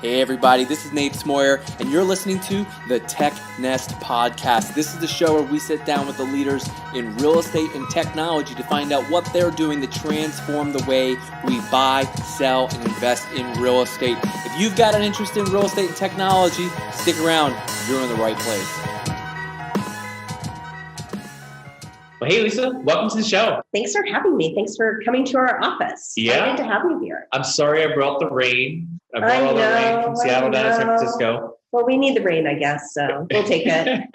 Hey everybody, this is Nate Smoyer, and you're listening to the Tech Nest Podcast. This is the show where we sit down with the leaders in real estate and technology to find out what they're doing to transform the way we buy, sell, and invest in real estate. If you've got an interest in real estate and technology, stick around. You're in the right place. Well, hey, Lisa, welcome to the show. Thanks for having me. Thanks for coming to our office. Excited to have you here. I'm sorry I brought the rain. I brought all the rain from Seattle down to San Francisco. Well, we need the rain, I guess, so we'll take it.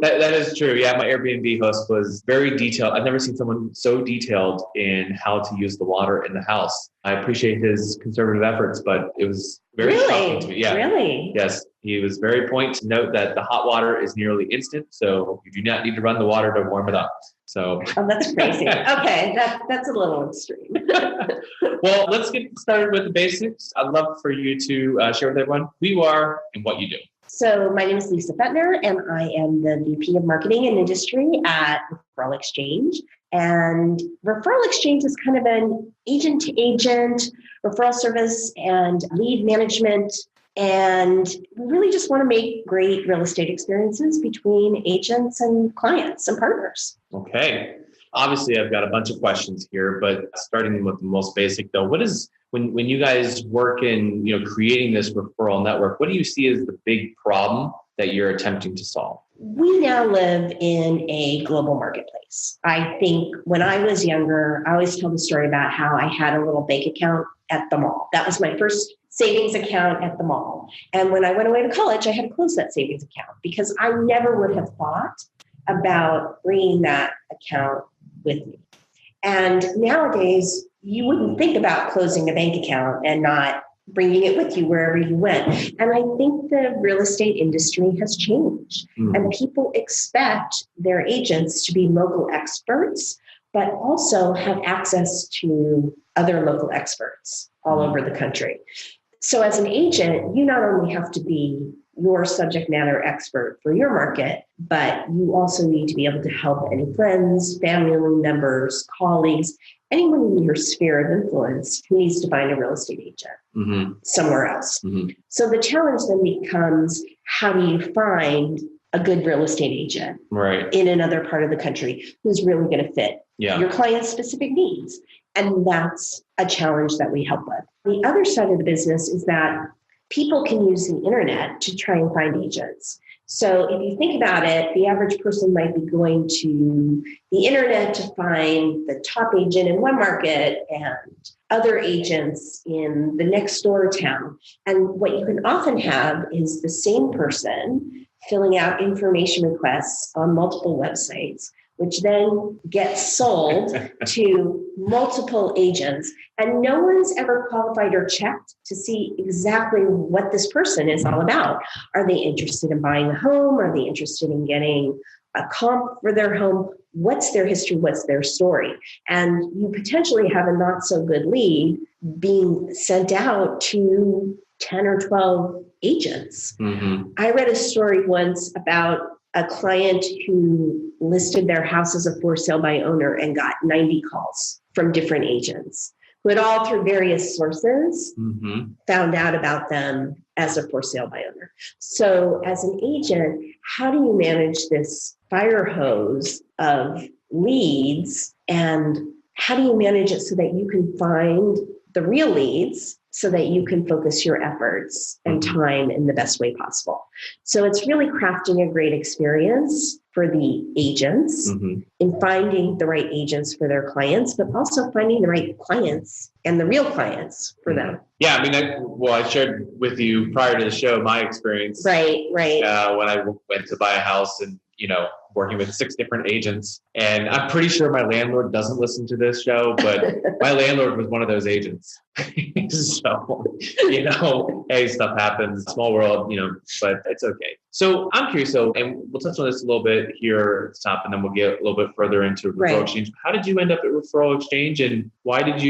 That is true. Yeah, my Airbnb host was very detailed. I've never seen someone so detailed in how to use the water in the house. I appreciate his conservative efforts, but it was very shocking to me. Yeah. Really? Yes. He was very point to note that the hot water is nearly instant, so you do not need to run the water to warm it up. So. Oh, that's crazy. Okay, that's a little extreme. Well, let's get started with the basics. I'd love for you to share with everyone who you are and what you do. So my name is Lisa Fettner, and I am the VP of Marketing and Industry at ReferralExchange. And ReferralExchange is kind of an agent-to-agent referral service and lead management. And we really just want to make great real estate experiences between agents and clients and partners. Okay. Obviously, I've got a bunch of questions here, but starting with the most basic though, what is when you guys work in creating this referral network, what do you see as the big problem that you're attempting to solve? We now live in a global marketplace. I think when I was younger, I always tell the story about how I had a little bank account at the mall. That was my first savings account at the mall. And when I went away to college, I had to close that savings account because I never would have thought about bringing that account with me. And nowadays, you wouldn't think about closing a bank account and not bringing it with you wherever you went. And I think the real estate industry has changed. And people expect their agents to be local experts, but also have access to other local experts all over the country. So as an agent, you not only have to be your subject matter expert for your market, but you also need to be able to help any friends, family members, colleagues, anyone in your sphere of influence who needs to find a real estate agent somewhere else. So the challenge then becomes, how do you find a good real estate agent in another part of the country who's really going to fit your client's specific needs? And that's a challenge that we help with. The other side of the business is that people can use the internet to try and find agents. So if you think about it, the average person might be going to the internet to find the top agent in one market and other agents in the next door town. And what you can often have is the same person filling out information requests on multiple websites, which then gets sold to multiple agents. And no one's ever qualified or checked to see exactly what this person is all about. Are they interested in buying a home? Are they interested in getting a comp for their home? What's their history? What's their story? And you potentially have a not so good lead being sent out to 10 or 12 agents. I read a story once about a client who listed their house as a for sale by owner and got 90 calls from different agents who had all through various sources found out about them as a for sale by owner. So as an agent, how do you manage this fire hose of leads, and how do you manage it so that you can find the real leads so that you can focus your efforts and time in the best way possible? So it's really crafting a great experience for the agents in finding the right agents for their clients, but also finding the right clients and the real clients for them. Yeah, I mean, I shared with you prior to the show my experience. Right. When I went to buy a house and, working with 6 different agents. And I'm pretty sure my landlord doesn't listen to this show, but my landlord was one of those agents. So, hey, stuff happens, small world, but it's okay. So I'm curious, and we'll touch on this a little bit here at the top, and then we'll get a little bit further into ReferralExchange. How did you end up at ReferralExchange, and why have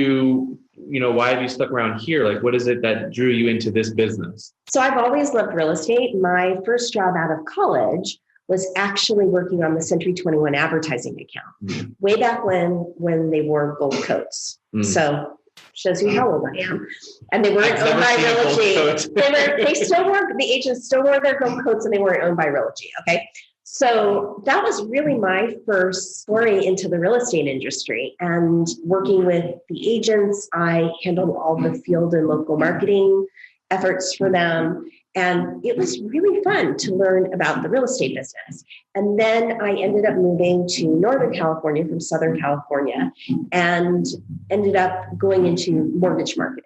you stuck around here? Like, what is it that drew you into this business? So I've always loved real estate. My first job out of college was actually working on the Century 21 advertising account way back when they wore gold coats. So shows you how old I am. And they weren't owned by Relocating. The agents still wore their gold coats and they weren't owned by Relocating. Okay. So that was really my first foray into the real estate industry. And working with the agents, I handled all the field and local marketing efforts for them. And it was really fun to learn about the real estate business. And then I ended up moving to Northern California from Southern California and ended up going into mortgage marketing.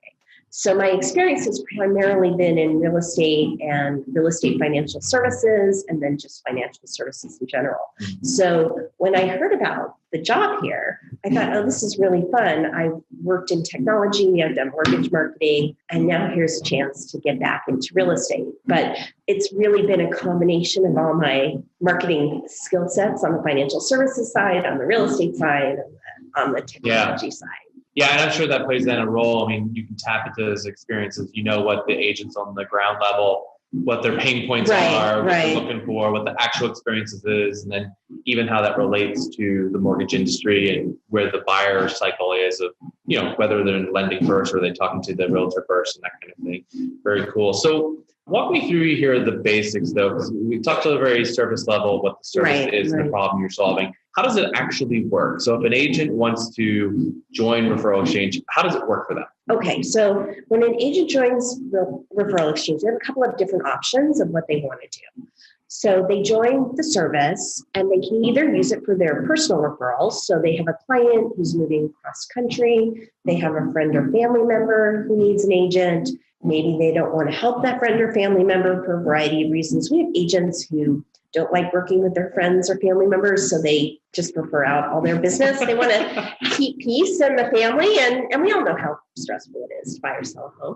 So my experience has primarily been in real estate and real estate financial services, and then just financial services in general. So when I heard about the job here, I thought, oh, this is really fun. I've worked in technology, I've done mortgage marketing, and now here's a chance to get back into real estate. But it's really been a combination of all my marketing skill sets on the financial services side, on the real estate side, and on the technology side. Yeah, and I'm sure that plays then a role. I mean, you can tap into those experiences. You know what the agents on the ground level, what their pain points are, what they're looking for, what the actual experiences is, and then even how that relates to the mortgage industry and where the buyer cycle is of, you know, whether they're lending first or they're talking to the realtor first and that kind of thing. Very cool. So walk me through here the basics, though, because we talked to the very surface level what the service is and the problem you're solving. How does it actually work? So if an agent wants to join ReferralExchange, how does it work for them? Okay, so when an agent joins the ReferralExchange, they have a couple of different options of what they want to do. So they join the service and they can either use it for their personal referrals. So they have a client who's moving cross country. They have a friend or family member who needs an agent. Maybe they don't want to help that friend or family member for a variety of reasons. We have agents who don't like working with their friends or family members, so they just refer out all their business. They want to keep peace in the family, and we all know how stressful it is to buy or sell a home.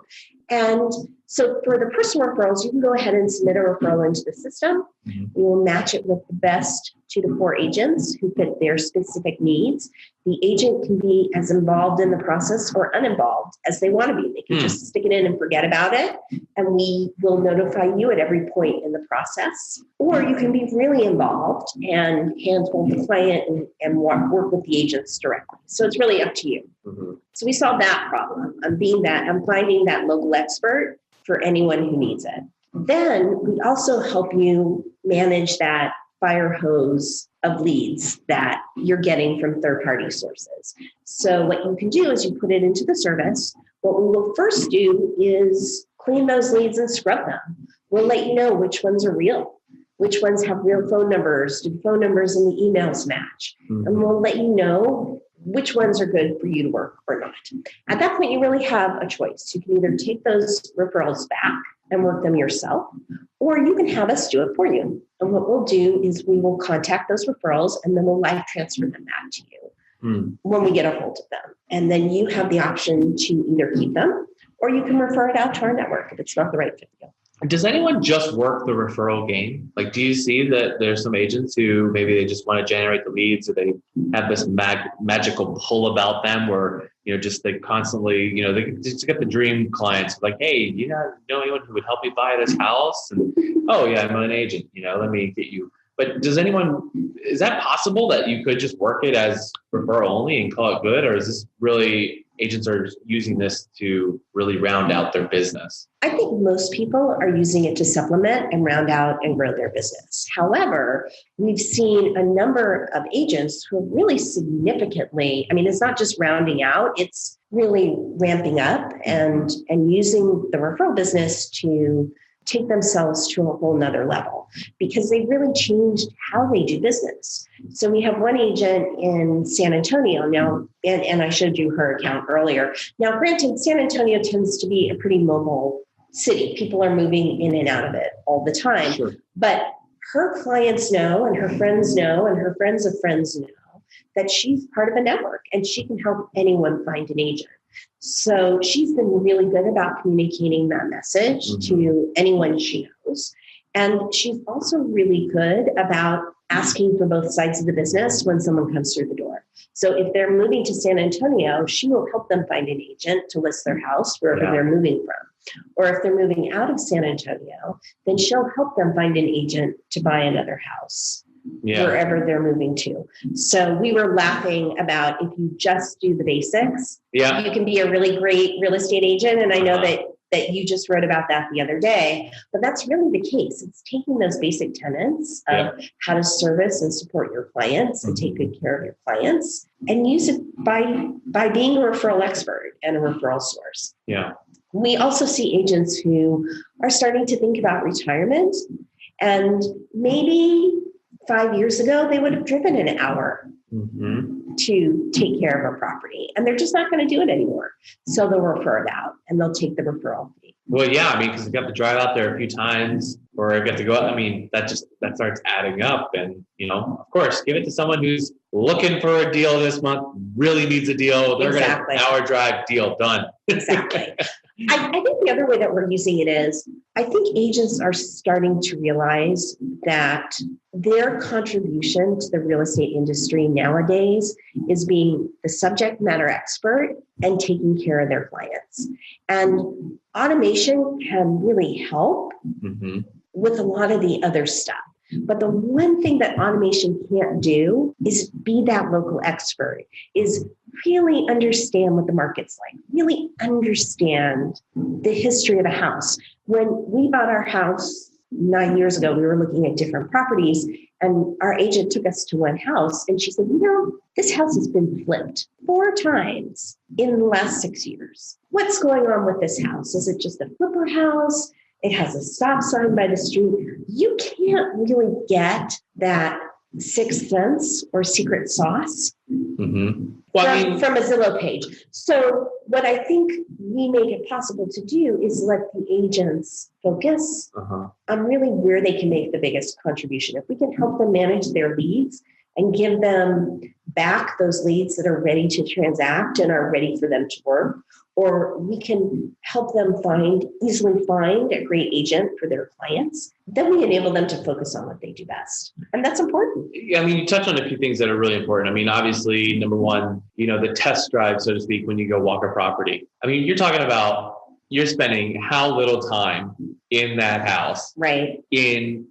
And so for the personal referrals, you can go ahead and submit a referral into the system. We will match it with the best 2 to 4 agents who fit their specific needs. The agent can be as involved in the process or uninvolved as they want to be. They can just stick it in and forget about it, and we will notify you at every point in the process. Or you can be really involved and handhold the client and work with the agents directly. So it's really up to you. So we solve that problem. I'm finding that local expert for anyone who needs it. Then we also help you manage that fire hose of leads that you're getting from third-party sources. So what you can do is you put it into the service. What we will first do is clean those leads and scrub them. We'll let you know which ones are real, which ones have real phone numbers, do phone numbers and the emails match. And we'll let you know which ones are good for you to work or not. At that point, you really have a choice. You can either take those referrals back and work them yourself, or you can have us do it for you. And what we'll do is we will contact those referrals and then we'll live transfer them back to you when we get a hold of them. And then you have the option to either keep them or you can refer it out to our network if it's not the right fit for you. Does anyone just work the referral game? Like, do you see that there's some agents who maybe they just want to generate the leads, or they have this magical pull about them where, you know, just they constantly, you know, they just get the dream clients like, hey, you know anyone who would help me buy this house? And, oh yeah, I'm an agent, you know, let me get you. But is that possible that you could just work it as referral only and call it good? Or is this really agents are using this to really round out their business? I think most people are using it to supplement and round out and grow their business. However, we've seen a number of agents who have really significantly, I mean, it's not just rounding out, it's really ramping up and using the referral business to take themselves to a whole nother level because they really changed how they do business. So we have one agent in San Antonio now, and I showed you her account earlier. Now, granted, San Antonio tends to be a pretty mobile city. People are moving in and out of it all the time. Sure. But her clients know, and her friends know, and her friends of friends know that she's part of a network and she can help anyone find an agent. So she's been really good about communicating that message to anyone she knows. And she's also really good about asking for both sides of the business when someone comes through the door. So if they're moving to San Antonio, she will help them find an agent to list their house wherever they're moving from. Or if they're moving out of San Antonio, then she'll help them find an agent to buy another house. wherever they're moving to. So we were laughing about if you just do the basics, you can be a really great real estate agent. And I know that you just wrote about that the other day, but that's really the case. It's taking those basic tenets of how to service and support your clients and take good care of your clients and use it by being a referral expert and a referral source. Yeah. We also see agents who are starting to think about retirement, and maybe 5 years ago, they would have driven an hour to take care of a property, and they're just not going to do it anymore. So they'll refer it out and they'll take the referral fee. Well, yeah, I mean, because you have to drive out there a few times or you have to go out. I mean, that starts adding up. And, of course, give it to someone who's looking for a deal this month, really needs a deal. They're going to an hour drive, deal done. Exactly. I think the other way that we're using it is, I think agents are starting to realize that their contribution to the real estate industry nowadays is being the subject matter expert and taking care of their clients. And automation can really help with a lot of the other stuff. But the one thing that automation can't do is be that local expert, is really understand what the market's like, really understand the history of a house. When we bought our house 9 years ago, we were looking at different properties, and our agent took us to one house and she said, this house has been flipped 4 times in the last 6 years. What's going on with this house? Is it just a flipper house? It has a stop sign by the street. You can't really get that sixth sense or secret sauce from a Zillow page. So what I think we make it possible to do is let the agents focus on really where they can make the biggest contribution. If we can help them manage their leads and give them back those leads that are ready to transact and are ready for them to work, or we can help them easily find a great agent for their clients, then we enable them to focus on what they do best. And that's important. Yeah, I mean, you touched on a few things that are really important. I mean, obviously, number one, the test drive, so to speak, when you go walk a property. I mean, you're talking about, you're spending how little time in that house. Right. In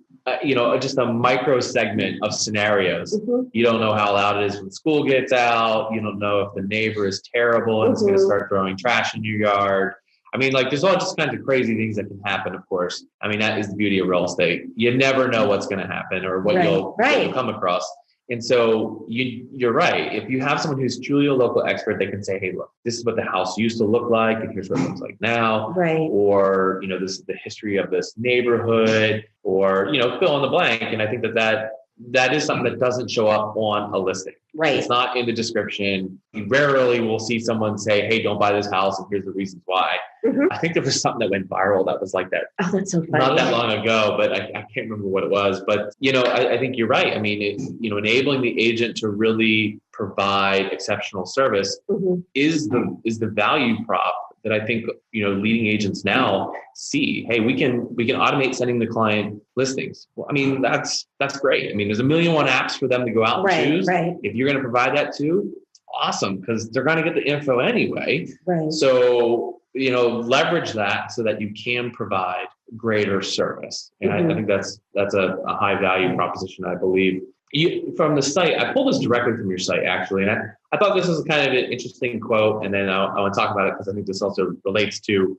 just a micro segment of scenarios. You don't know how loud it is when school gets out. You don't know if the neighbor is terrible and is going to start throwing trash in your yard. I mean, there's all just kinds of crazy things that can happen, of course. I mean, that is the beauty of real estate. You never know what's going to happen or what you'll come across. And so you're right. If you have someone who's truly a local expert, they can say, hey, look, this is what the house used to look like, and here's what it looks like now. Right. Or, this is the history of this neighborhood, or, fill in the blank. And I think that is something that doesn't show up on a listing. Right. It's not in the description. You rarely will see someone say, hey, don't buy this house, and here's the reasons why. I think there was something that went viral that was like that. Oh, that's so funny. Not that long ago, but I can't remember what it was. But, I think you're right. I mean, enabling the agent to really provide exceptional service is the value prop that I think, leading agents now see. Hey, we can automate sending the client listings. Well, I mean, that's great. I mean, there's 1,000,001 apps for them to go out and choose. Right. If you're going to provide that too, awesome, because they're going to get the info anyway. Right. So, leverage that so that you can provide greater service. And I think that's a high value proposition, I believe. From the site, I pulled this directly from your site, actually. And I thought this was kind of an interesting quote. And then I want to talk about it because I think this also relates to,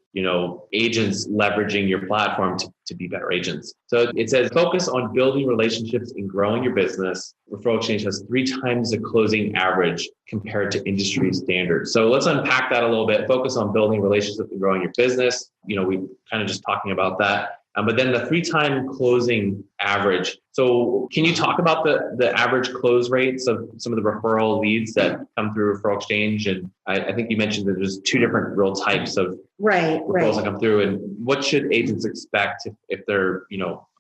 agents leveraging your platform to be better agents. So it says, focus on building relationships and growing your business. ReferralExchange has 3 times the closing average compared to industry standards. So let's unpack that a little bit. Focus on building relationships and growing your business. We kind of just talking about that. But then the 3-time closing average. So can you talk about the average close rates of some of the referral leads that come through ReferralExchange? And I think you mentioned that there's 2 different real types of referrals that come through. And what should agents expect if they're,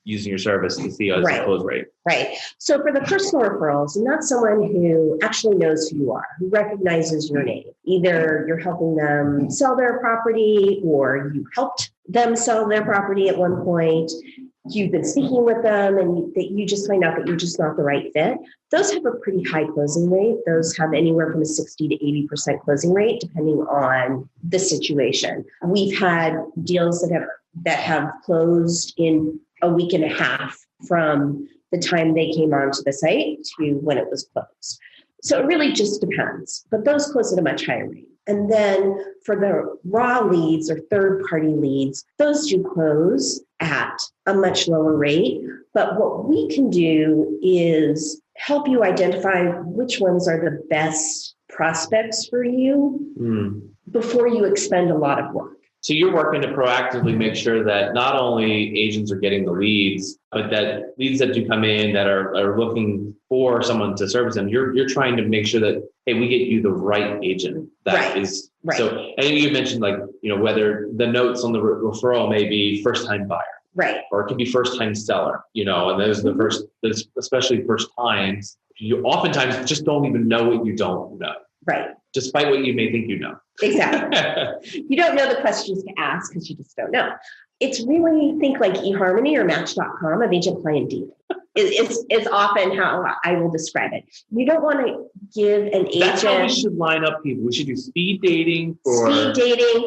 using your service to see as a close rate? Right. So for the personal referrals, not someone who actually knows who you are, who recognizes your name. Either you're helping them sell their property, or you helped them sell their property at one point. You've been speaking with them and that you just find out that you're just not the right fit. Those have a pretty high closing rate. Those have anywhere from a 60 to 80% closing rate, depending on the situation. We've had deals that have closed in a week and a half from the time they came onto the site to when it was closed. So it really just depends, but those close at a much higher rate. And then for the raw leads or third-party leads, those do close at a much lower rate. But what we can do is help you identify which ones are the best prospects for you before you expend a lot of work. So you're working to proactively make sure that not only agents are getting the leads, but that leads that do come in that are looking for someone to service them, you're trying to make sure that, hey, we get you the right agent. That is right. So, and you mentioned whether the notes on the referral may be first time buyer. Right. Or it could be first time seller, and those are the first, especially first times, you oftentimes just don't even know what you don't know. Right. Despite what you may think you know. Exactly. You don't know the questions to ask because you just don't know. It's really, think like eHarmony or Match.com of agent client dealing is often how I will describe it. You don't want to give an agent. That's how we should line up people. We should do speed dating for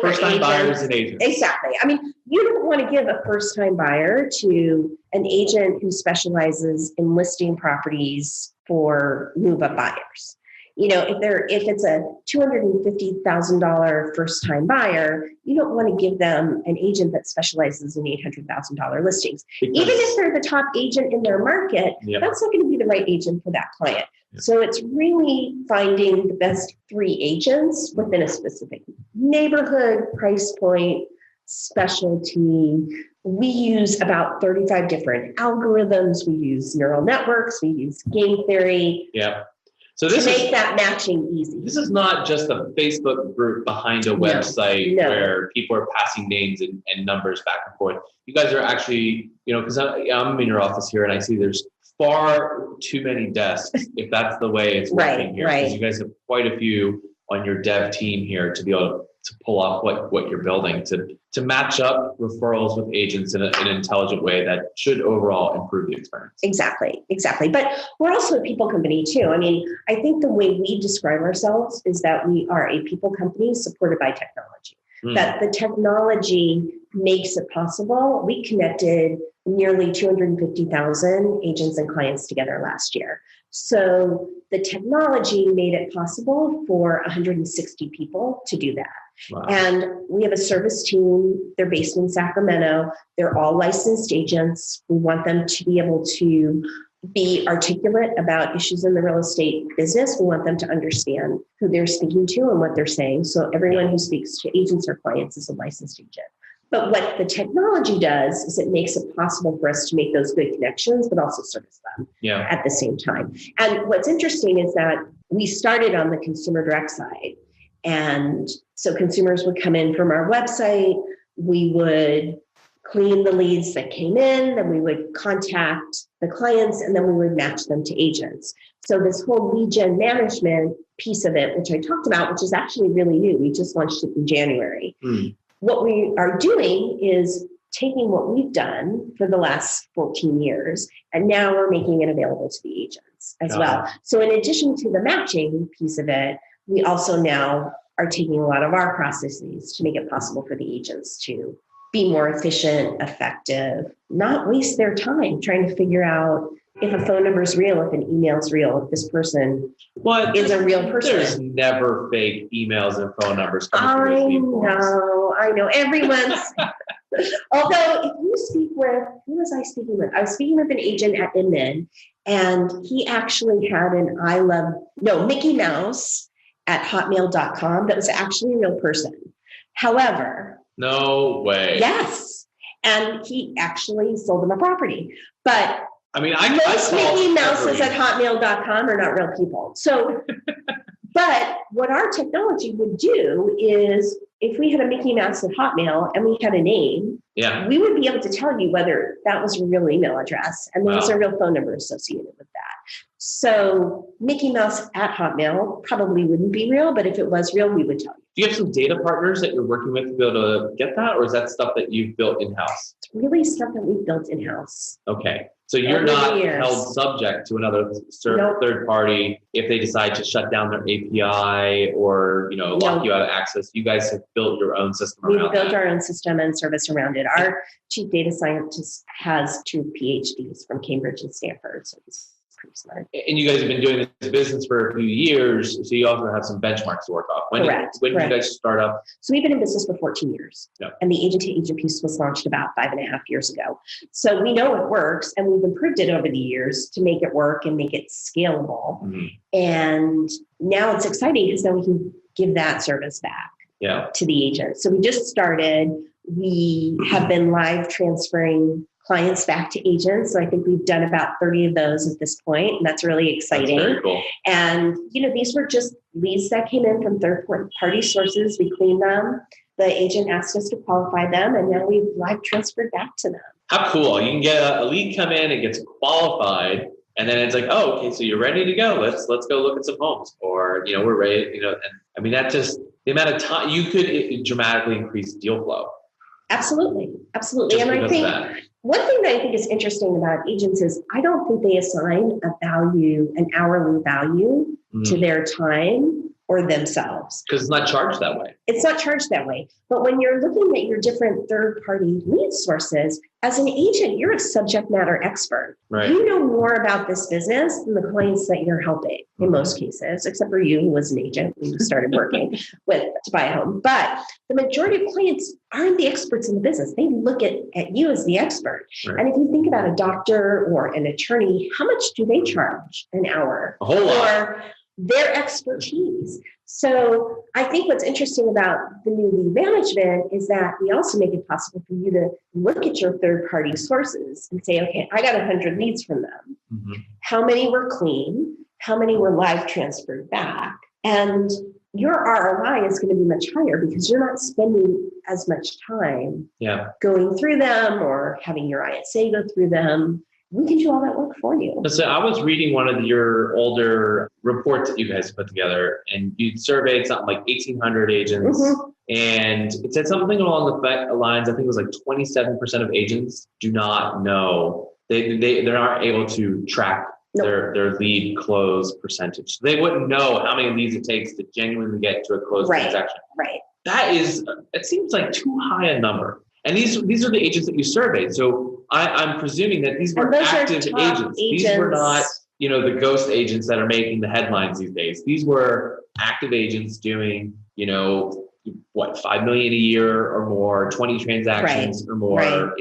first time buyers and agents. Exactly. I mean, you don't want to give a first time buyer to an agent who specializes in listing properties for move up buyers. If it's a $250,000 first time buyer, you don't want to give them an agent that specializes in $800,000 listings. Even if they're the top agent in their market, that's not going to be the right agent for that client. So it's really finding the best 3 agents within a specific neighborhood, price point, specialty. We use about 35 different algorithms. We use neural networks. We use game theory. Yeah. So this to make that matching easy. This is not just a Facebook group behind a website where people are passing names and numbers back and forth. You guys are actually, because I'm in your office here and I see there's far too many desks, if that's the way it's working here. Because you guys have quite a few on your dev team here to be able to pull off what you're building, to match up referrals with agents in an intelligent way that should overall improve the experience. Exactly. But we're also a people company too. I mean, I think the way we describe ourselves is that we are a people company supported by technology. That the technology makes it possible. We connected nearly 250,000 agents and clients together last year. So the technology made it possible for 160 people to do that. Wow. And we have a service team. They're based in Sacramento. They're all licensed agents. We want them to be able to be articulate about issues in the real estate business. We want them to understand who they're speaking to and what they're saying. So everyone who speaks to agents or clients is a licensed agent. But what the technology does is it makes it possible for us to make those good connections, but also service them at the same time. And what's interesting is that we started on the consumer direct side. And so consumers would come in from our website, we would clean the leads that came in, then we would contact the clients, and then we would match them to agents. So this whole lead gen management piece of it, which I talked about, which is actually really new, we just launched it in January. What we are doing is taking what we've done for the last 14 years, and now we're making it available to the agents as well. So in addition to the matching piece of it, we also now are taking a lot of our processes to make it possible for the agents to be more efficient, effective, not waste their time trying to figure out if a phone number is real, if an email is real, if this person is a real person. There's never fake emails and phone numbers coming through these people. I know. Everyone's. Although if you speak with, who was I speaking with? I was speaking with an agent at Inman, and he actually had Mickey Mouse at hotmail.com that was actually a real person. However. No way. Yes. And he actually sold them a property. But most Mickey Mouses at hotmail.com are not real people. So, but what our technology would do is if we had a Mickey Mouse at Hotmail and we had a name, we would be able to tell you whether that was a real email address and there was a real phone number associated with that. So Mickey Mouse at Hotmail probably wouldn't be real, but if it was real, we would tell you. Do you have some data partners that you're working with to be able to get that? Or is that stuff that you've built in-house? It's really stuff that we've built in-house. Okay. So you're Over the not years. held subject to another Nope. third party if they decide to shut down their API or, lock you out of access. You guys have built your own system around We've built that. our own system and service around it. Our chief data scientist has 2 PhDs from Cambridge and Stanford, so he's pretty smart. And you guys have been doing this business for a few years, so you also have some benchmarks to work off. When Correct. did you guys start up? So we've been in business for 14 years. Yeah. And the agent-to-agent piece was launched about 5.5 years ago. So we know it works, and we've improved it over the years to make it work and make it scalable. Mm-hmm. And now it's exciting because now we can give that service back to the agent. So we just started. We have been live transferring clients back to agents. So I think we've done about 30 of those at this point, and that's really exciting. That's very cool. And, these were just leads that came in from third-party sources. We cleaned them. The agent asked us to qualify them, and now we've live transferred back to them. How cool. You can get a lead come in, it gets qualified, and then it's like, oh, okay, so you're ready to go. Let's go look at some homes. Or, we're ready, and I mean, that just, the amount of time, you could dramatically increase deal flow. Absolutely. Absolutely. Just And I think one thing that I think is interesting about agents is I don't think they assign an hourly value to their time or themselves. Because it's not charged that way. It's not charged that way. But when you're looking at your different third-party lead sources, as an agent, you're a subject matter expert. Right. You know more about this business than the clients that you're helping in most cases, except for you, who was an agent when you started working to buy a home. But the majority of clients aren't the experts in the business. They look at you as the expert. Right. And if you think about a doctor or an attorney, how much do they charge an hour? A whole lot. Or their expertise. So I think what's interesting about the new lead management is that we also make it possible for you to look at your third-party sources and say, okay, I got 100 leads from them. Mm-hmm. How many were clean? How many were live transferred back? And your ROI is going to be much higher because you're not spending as much time going through them or having your ISA go through them. We can do all that work for you. So I was reading one of your older reports that you guys put together, and you surveyed something like 1,800 agents, and it said something along the lines, I think it was like 27% of agents do not know. They're not able to track their lead close percentage. So they wouldn't know how many leads it takes to genuinely get to a closed transaction. Right. It seems like too high a number. And these are the agents that you surveyed. So I'm presuming that these were active agents. These were not, the ghost agents that are making the headlines these days. These were active agents doing, $5 million a year or more, 20 transactions or more,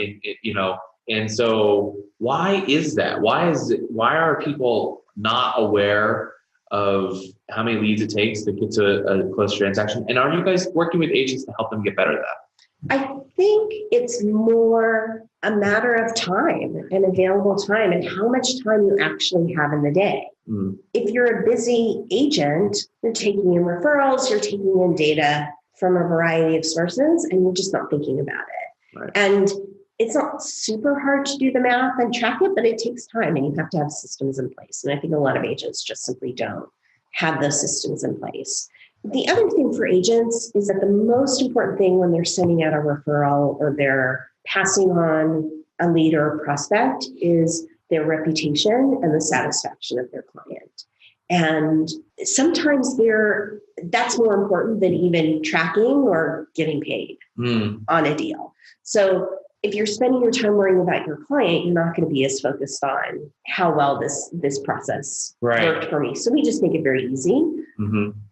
and so why is that? Why are people not aware of how many leads it takes to get to a closed transaction? And are you guys working with agents to help them get better at that? I think it's more a matter of time and available time and how much time you actually have in the day. If you're a busy agent, you're taking in referrals, you're taking in data from a variety of sources, and you're just not thinking about it. Right. And it's not super hard to do the math and track it, but it takes time and you have to have systems in place. And I think a lot of agents just simply don't have those systems in place. The other thing for agents is that the most important thing when they're sending out a referral or they're passing on a lead or a prospect is their reputation and the satisfaction of their client. And sometimes that's more important than even tracking or getting paid on a deal. So if you're spending your time worrying about your client, you're not going to be as focused on how well this process worked for me. So we just make it very easy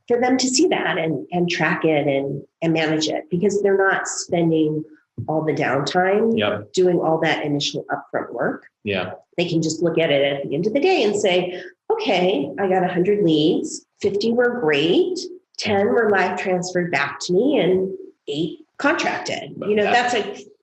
for them to see that and track it and manage it, because they're not spending all the downtime doing all that initial upfront work. They can just look at it at the end of the day and say, okay, I got 100 leads, 50 were great, 10 were live transferred back to me, and 8 contracted.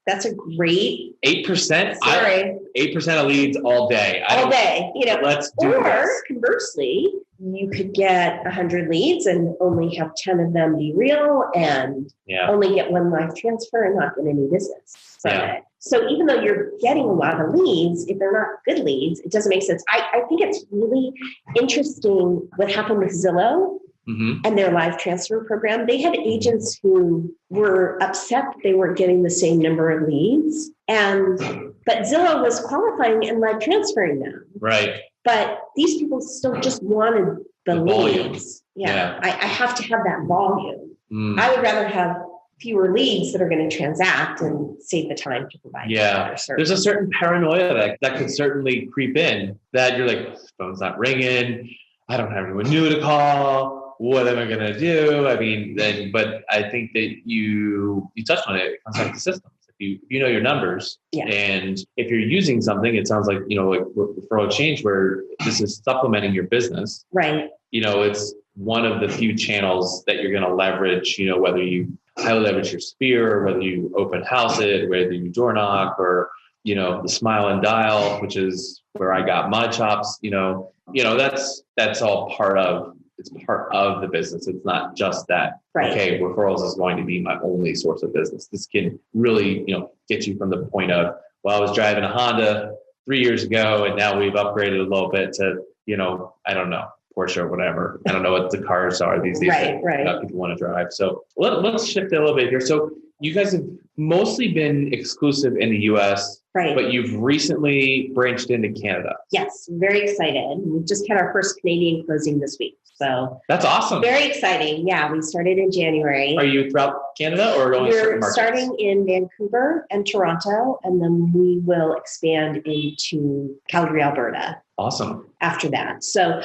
That's a great 8%. Sorry. 8% of leads all day. All day. Let's do this. Or conversely, you could get 100 leads and only have 10 of them be real, and only get 1 live transfer and not get any business from it. So even though you're getting a lot of leads, if they're not good leads, it doesn't make sense. I think it's really interesting what happened with Zillow. And their live transfer program. They had agents who were upset that they weren't getting the same number of leads. But Zillow was qualifying and like transferring them. Right. But these people still just wanted the volume. leads. Yeah. I have to have that volume. I would rather have fewer leads that are going to transact and save the time to provide. Yeah. There's a certain paranoia that could certainly creep in, that you're like, phone's not ringing. I don't have anyone new to call. What am I going to do? I mean, but I think that you touched on it. It comes back to systems. If you know your numbers, and if you're using something, it sounds like, like ReferralExchange, where this is supplementing your business. Right. It's one of the few channels that you're going to leverage, whether you highly leverage your sphere, or whether you open house it, whether you door knock, or, the smile and dial, which is where I got my chops, that's all part of the business. It's not just that, okay, referrals is going to be my only source of business. This can really, get you from the point of, well, I was driving a Honda 3 years ago, and now we've upgraded a little bit to, I don't know, Porsche or whatever. I don't know what the cars are these days that people want to drive. So let's shift a little bit here. So you guys have mostly been exclusive in the US, but you've recently branched into Canada. Yes, very excited. We just had our first Canadian closing this week. So that's awesome. Very exciting. Yeah, we started in January. Are you throughout Canada or only certain markets? We're starting in Vancouver and Toronto, and then we will expand into Calgary, Alberta. Awesome. After that. So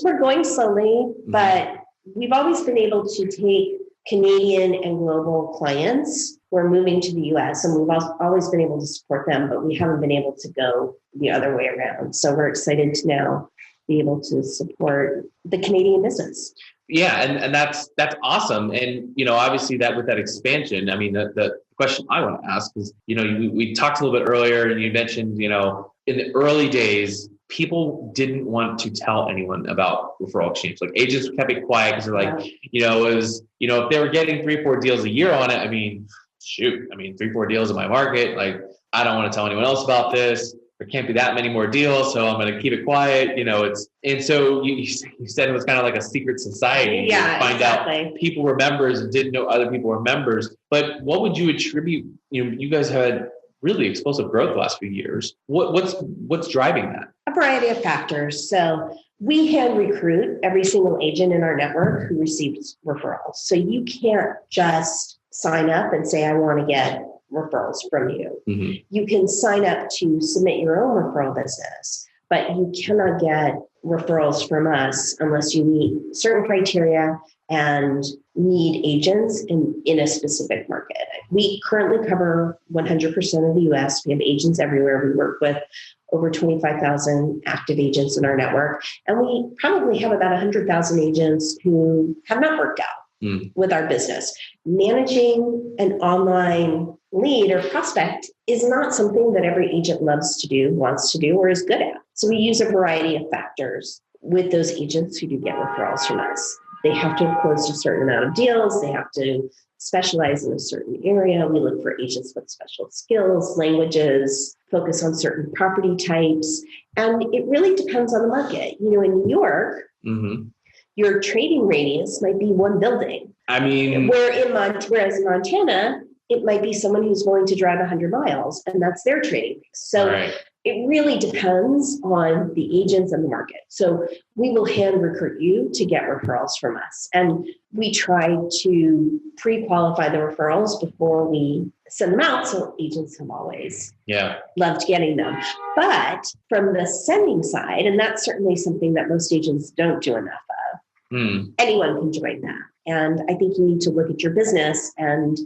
we're going slowly, but we've always been able to take Canadian and global clients who are moving to the US, and we've always been able to support them, but we haven't been able to go the other way around. So we're excited to now be able to support the Canadian business. Yeah, and that's awesome. And obviously that with that expansion, I mean, the question I want to ask is, we talked a little bit earlier, and you mentioned, in the early days, people didn't want to tell anyone about ReferralExchange. Like, agents kept it quiet because they're like, it was, if they were getting 3-4 deals a year on it, I mean, shoot, 3-4 deals in my market. Like, I don't want to tell anyone else about this. There can't be that many more deals, so I'm going to keep it quiet. And so you said it was kind of like a secret society. Yeah, find out people were members and didn't know other people were members. But what would you attribute? You guys had really explosive growth the last few years. What's driving that? A variety of factors. So we hand recruit every single agent in our network who receives referrals. So you can't just sign up and say, I want to get referrals from you. You can sign up to submit your own referral business, but you cannot get referrals from us unless you meet certain criteria and need agents in a specific market. We currently cover 100% of the US. We have agents everywhere. We work with over 25,000 active agents in our network. And we probably have about 100,000 agents who have not worked out with our business. Managing an online lead or prospect is not something that every agent loves to do, wants to do, or is good at. So we use a variety of factors with those agents who do get referrals from us. They have to have closed a certain amount of deals. They have to specialize in a certain area. We look for agents with special skills, languages, focus on certain property types. And it really depends on the market. In New York, your trading radius might be one building. Whereas in Montana, it might be someone who's willing to drive 100 miles, and that's their trading base. So it really depends on the agents and the market. So we will hand recruit you to get referrals from us. And we try to pre-qualify the referrals before we send them out. So agents have always loved getting them. But from the sending side, and that's certainly something that most agents don't do enough of, anyone can join that. And I think you need to look at your business and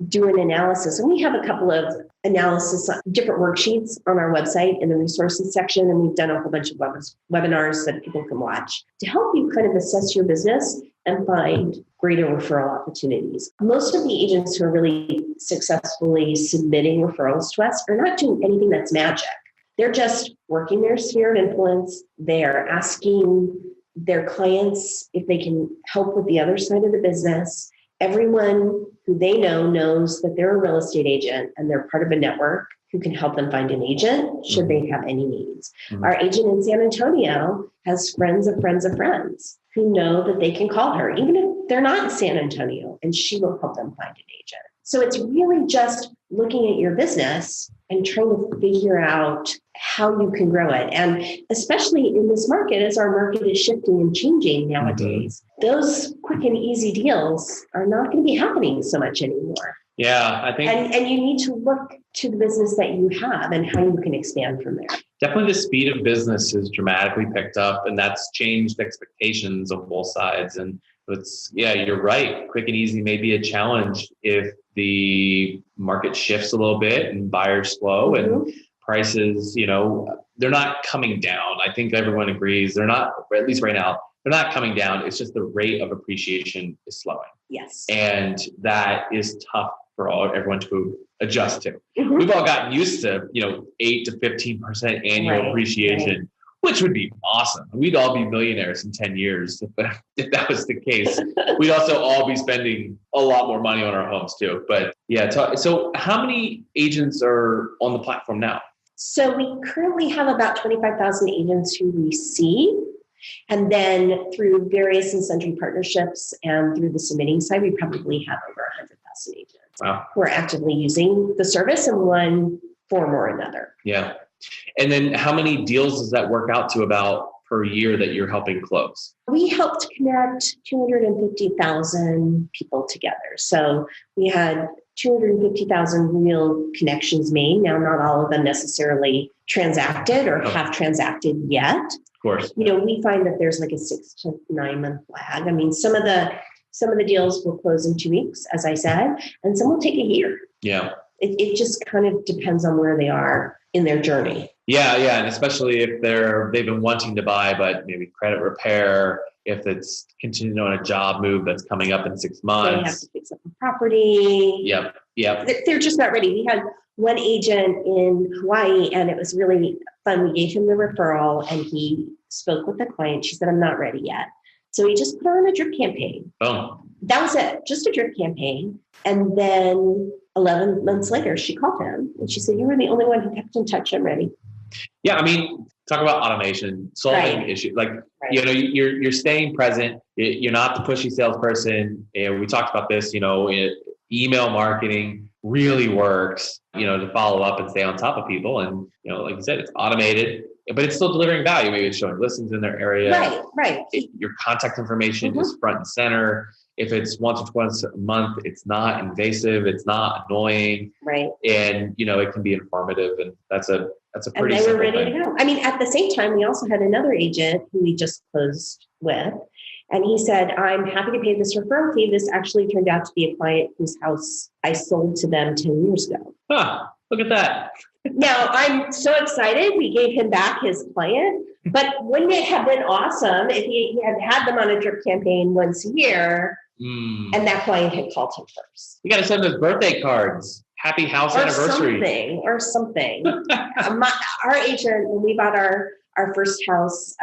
do an analysis. And we have a couple of analysis, different worksheets on our website in the resources section. And we've done a whole bunch of webinars that people can watch to help you kind of assess your business and find greater referral opportunities. Most of the agents who are really successfully submitting referrals to us are not doing anything that's magic. They're just working their sphere of influence. They're asking their clients if they can help with the other side of the business. Everyone who they know knows that they're a real estate agent and they're part of a network who can help them find an agent should they have any needs. Our agent in San Antonio has friends of friends of friends who know that they can call her, even if they're not in San Antonio, and she will help them find an agent. So it's really just looking at your business and trying to figure out how you can grow it. And especially in this market, as our market is shifting and changing nowadays, those quick and easy deals are not going to be happening so much anymore. Yeah, I think. And you need to look to the business that you have and how you can expand from there. Definitely the speed of business has dramatically picked up, and that's changed expectations on both sides. And you're right. Quick and easy may be a challenge if the market shifts a little bit and buyers slow and prices, they're not coming down. I think everyone agrees they're not, or at least right now, they're not coming down. It's just the rate of appreciation is slowing. Yes. And that is tough for everyone to adjust to. We've all gotten used to, 8 to 15% annual appreciation, which would be awesome. We'd all be millionaires in 10 years if that was the case. We'd also all be spending a lot more money on our homes too. But yeah, so how many agents are on the platform now? So we currently have about 25,000 agents who we see. And then through various incentive partnerships and through the submitting side, we probably have over 100,000 agents who are actively using the service in one form or another. Yeah. And then how many deals does that work out to about per year that you're helping close? We helped connect 250,000 people together. So we had 250,000 real connections made. Now, not all of them necessarily transacted or have transacted yet. Of course. We find that there's like a 6 to 9 month lag. I mean, some of the deals will close in 2 weeks, as I said, and some will take a year. Yeah. It just kind of depends on where they are in their journey. Yeah. And especially if they've been wanting to buy, but maybe credit repair, if it's continuing on a job move that's coming up in 6 months. They have to fix up the property. Yep. They're just not ready. We had one agent in Hawaii, and it was really fun. We gave him the referral, and he spoke with the client. She said, "I'm not ready yet." So he just put on a drip campaign. Oh. That was it, just a drip campaign. And then 11 months later, she called him, and she said, "You were the only one who kept in touch. I'm ready." Yeah, I mean, talk about automation, solving issues. Like, you're staying present. You're not the pushy salesperson. We talked about this, email marketing really works, to follow up and stay on top of people. And, like you said, it's automated, but it's still delivering value. Maybe it's showing listings in their area. Right. Your contact information is front and center. If it's once or twice a month, it's not invasive. It's not annoying. Right. And, it can be informative. And that's a pretty simple thing. And they were ready to go. I mean, at the same time, we also had another agent who we just closed with. And he said, "I'm happy to pay this referral fee. This actually turned out to be a client whose house I sold to them 10 years ago." Look at that. Now, I'm so excited we gave him back his client, but wouldn't it have been awesome if he had them on a drip campaign once a year and that client had called him first? You got to send those birthday cards. Happy house anniversary. Or something. Our agent, when we bought our first house,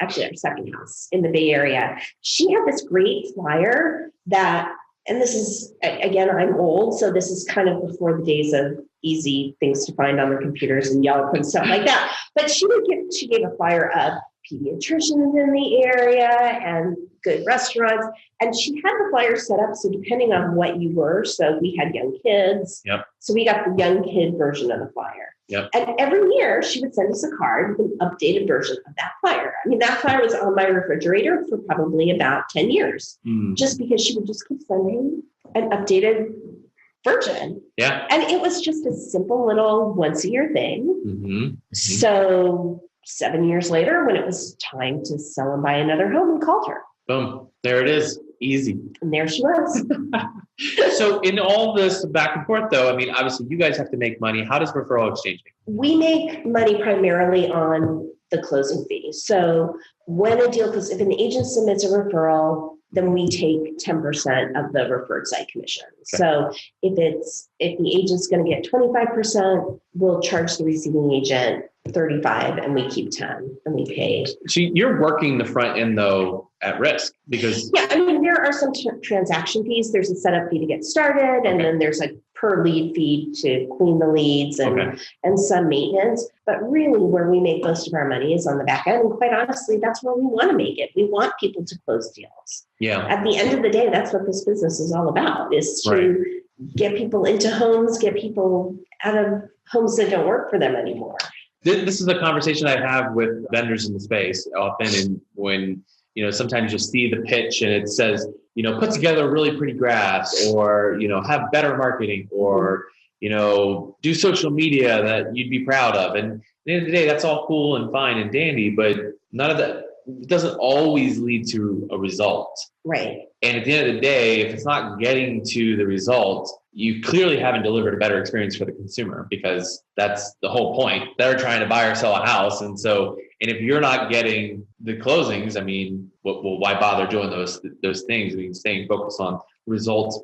actually our second house in the Bay Area, she had this great flyer that, and this is, again, I'm old, so this is kind of before the days of easy things to find on the computers and Yelp and stuff like that. But she gave a flyer of pediatricians in the area and good restaurants. And she had the flyer set up so depending on what you were, so we had young kids. Yep. So we got the young kid version of the flyer. Yep. And every year she would send us a card with an updated version of that flyer. I mean, that flyer was on my refrigerator for probably about 10 years, just because she would just keep sending an updated version. Yeah. And it was just a simple little once a year thing. So 7 years later, when it was time to sell and buy another home, we called her. Boom. There it is. Easy. And there she was. So in all this back and forth, though, I mean, obviously you guys have to make money. How does ReferralExchange make money? We make money primarily on the closing fee. So when a deal goes, if an agent submits a referral, then we take 10% of the referred site commission. Okay. So if the agent's going to get 25%, we'll charge the receiving agent 35 and we keep 10 and we pay. So you're working the front end though at risk because. Yeah, I mean, there are some transaction fees. There's a setup fee to get started, and then there's a per lead fee to clean the leads and some maintenance. But really where we make most of our money is on the back end. And quite honestly, that's where we want to make it. We want people to close deals. Yeah. At the end of the day, that's what this business is all about, is to get people into homes, get people out of homes that don't work for them anymore. This is a conversation I have with vendors in the space often. And when, sometimes you'll see the pitch and it says, put together really pretty graphs, or, have better marketing, or, do social media that you'd be proud of. And at the end of the day, that's all cool and fine and dandy, but none of that, it doesn't always lead to a result. Right. And at the end of the day, if it's not getting to the result, you clearly haven't delivered a better experience for the consumer, because that's the whole point. They're trying to buy or sell a house. And if you're not getting the closings, I mean, why bother doing those things? I mean, staying focused on results,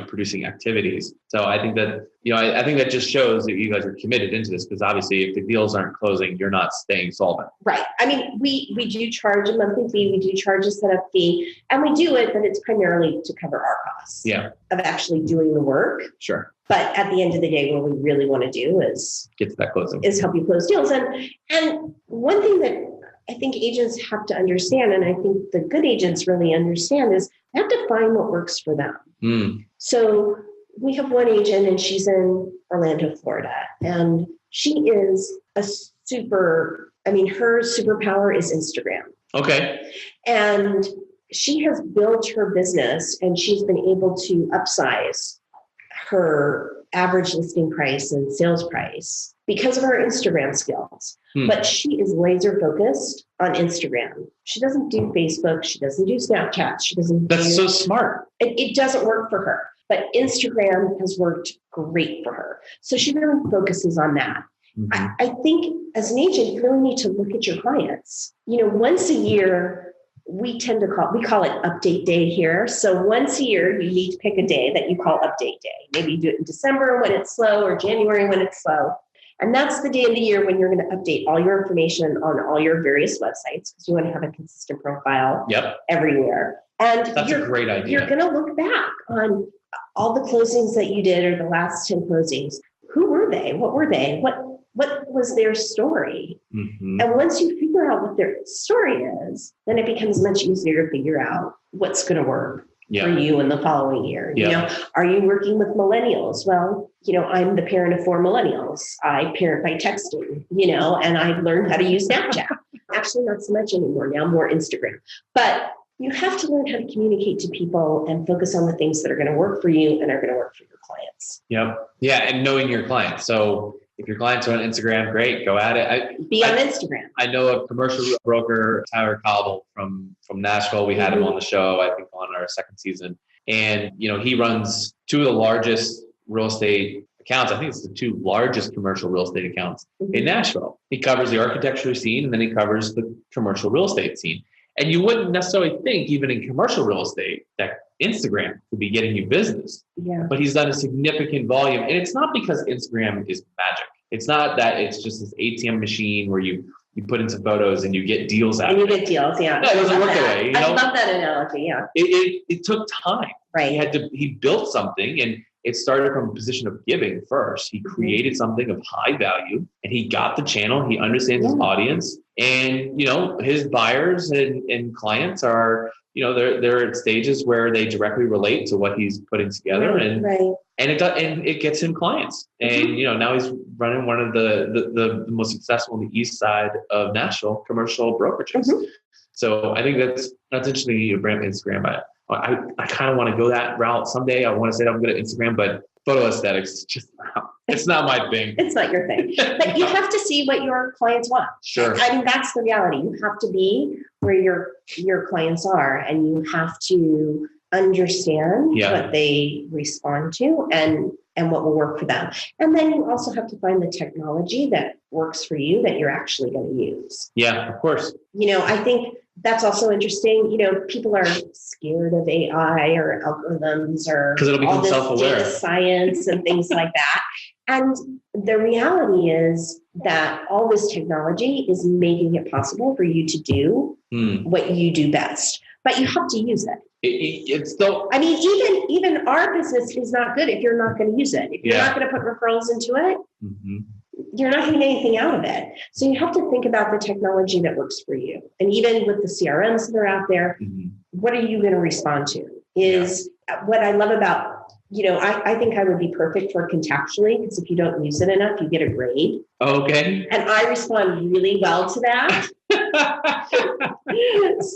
producing activities. So I think that, I think that just shows that you guys are committed into this, because obviously if the deals aren't closing, you're not staying solvent. Right. I mean, we do charge a monthly fee. We do charge a setup fee, and we do it, but it's primarily to cover our costs of actually doing the work. Sure. But at the end of the day, what we really want to do is get to that closing, is help you close deals. And one thing that I think agents have to understand, and I think the good agents really understand, is they have to find what works for them. So we have one agent, and she's in Orlando, Florida, and she is her superpower is Instagram. Okay. And she has built her business, and she's been able to upsize her average listing price and sales price because of her Instagram skills. But she is laser focused on Instagram. She doesn't do Facebook. She doesn't do Snapchat. That's so smart. It doesn't work for her, but Instagram has worked great for her. So she really focuses on that. I think as an agent, you really need to look at your clients. Once a year, we call it update day here. So once a year, you need to pick a day that you call update day. Maybe you do it in December when it's slow, or January when it's slow. And that's the day of the year when you're going to update all your information on all your various websites, because you want to have a consistent profile everywhere. And that's a great idea. You're going to look back on all the closings that you did, or the last 10 closings. Who were they? What were they? What was their story? And once you figure out what their story is, then it becomes much easier to figure out what's going to work for you in the following year. Are you working with millennials? Well, I'm the parent of 4 millennials. I parent by texting, and I learned how to use Snapchat. Actually, not so much anymore now, more Instagram. But you have to learn how to communicate to people and focus on the things that are going to work for you and are going to work for your clients. Yep. Yeah. And knowing your clients. So if your clients are on Instagram, great, go at it. Be on Instagram. I know a commercial broker, Tyler Cobble from Nashville. We had him on the show, I think, on our second season. And, he runs 2 of the largest real estate accounts. I think it's the 2 largest commercial real estate accounts in Nashville. He covers the architecture scene, and then he covers the commercial real estate scene. And you wouldn't necessarily think, even in commercial real estate, that Instagram could be getting you business. But he's done a significant volume. And it's not because Instagram is magic. It's not that it's just this ATM machine where you put in some photos and you get deals out of it. And you get deals, No, it doesn't work that way. I love that analogy, It took time. Right. He built something, and it started from a position of giving first. He created something of high value, and he got the channel. He understands his audience, and his buyers and clients are, they're at stages where they directly relate to what he's putting together, and it gets him clients. And now he's running one of the most successful on the east side of Nashville commercial brokerages. So I think that's interesting. You brand Instagram. I kind of want to go that route someday. I want to say I'm good at Instagram, but photo aesthetics, it's not my thing. It's not your thing. But you have to see what your clients want. Sure. I mean, that's the reality. You have to be where your clients are, and you have to understand what they respond to and what will work for them. And then you also have to find the technology that works for you that you're actually going to use. Yeah, of course. I think that's also interesting. People are scared of AI or algorithms or because it'll become self-aware. Data science and things like that. And the reality is that all this technology is making it possible for you to do what you do best, but you have to use it. It's still. I mean, even our business is not good if you're not going to use it. If you're not going to put referrals into it, you're not getting anything out of it. So you have to think about the technology that works for you. And even with the CRMs that are out there, what are you going to respond to? What I love about I think I would be perfect for contactually, because if you don't use it enough, you get a grade. Okay. And I respond really well to that.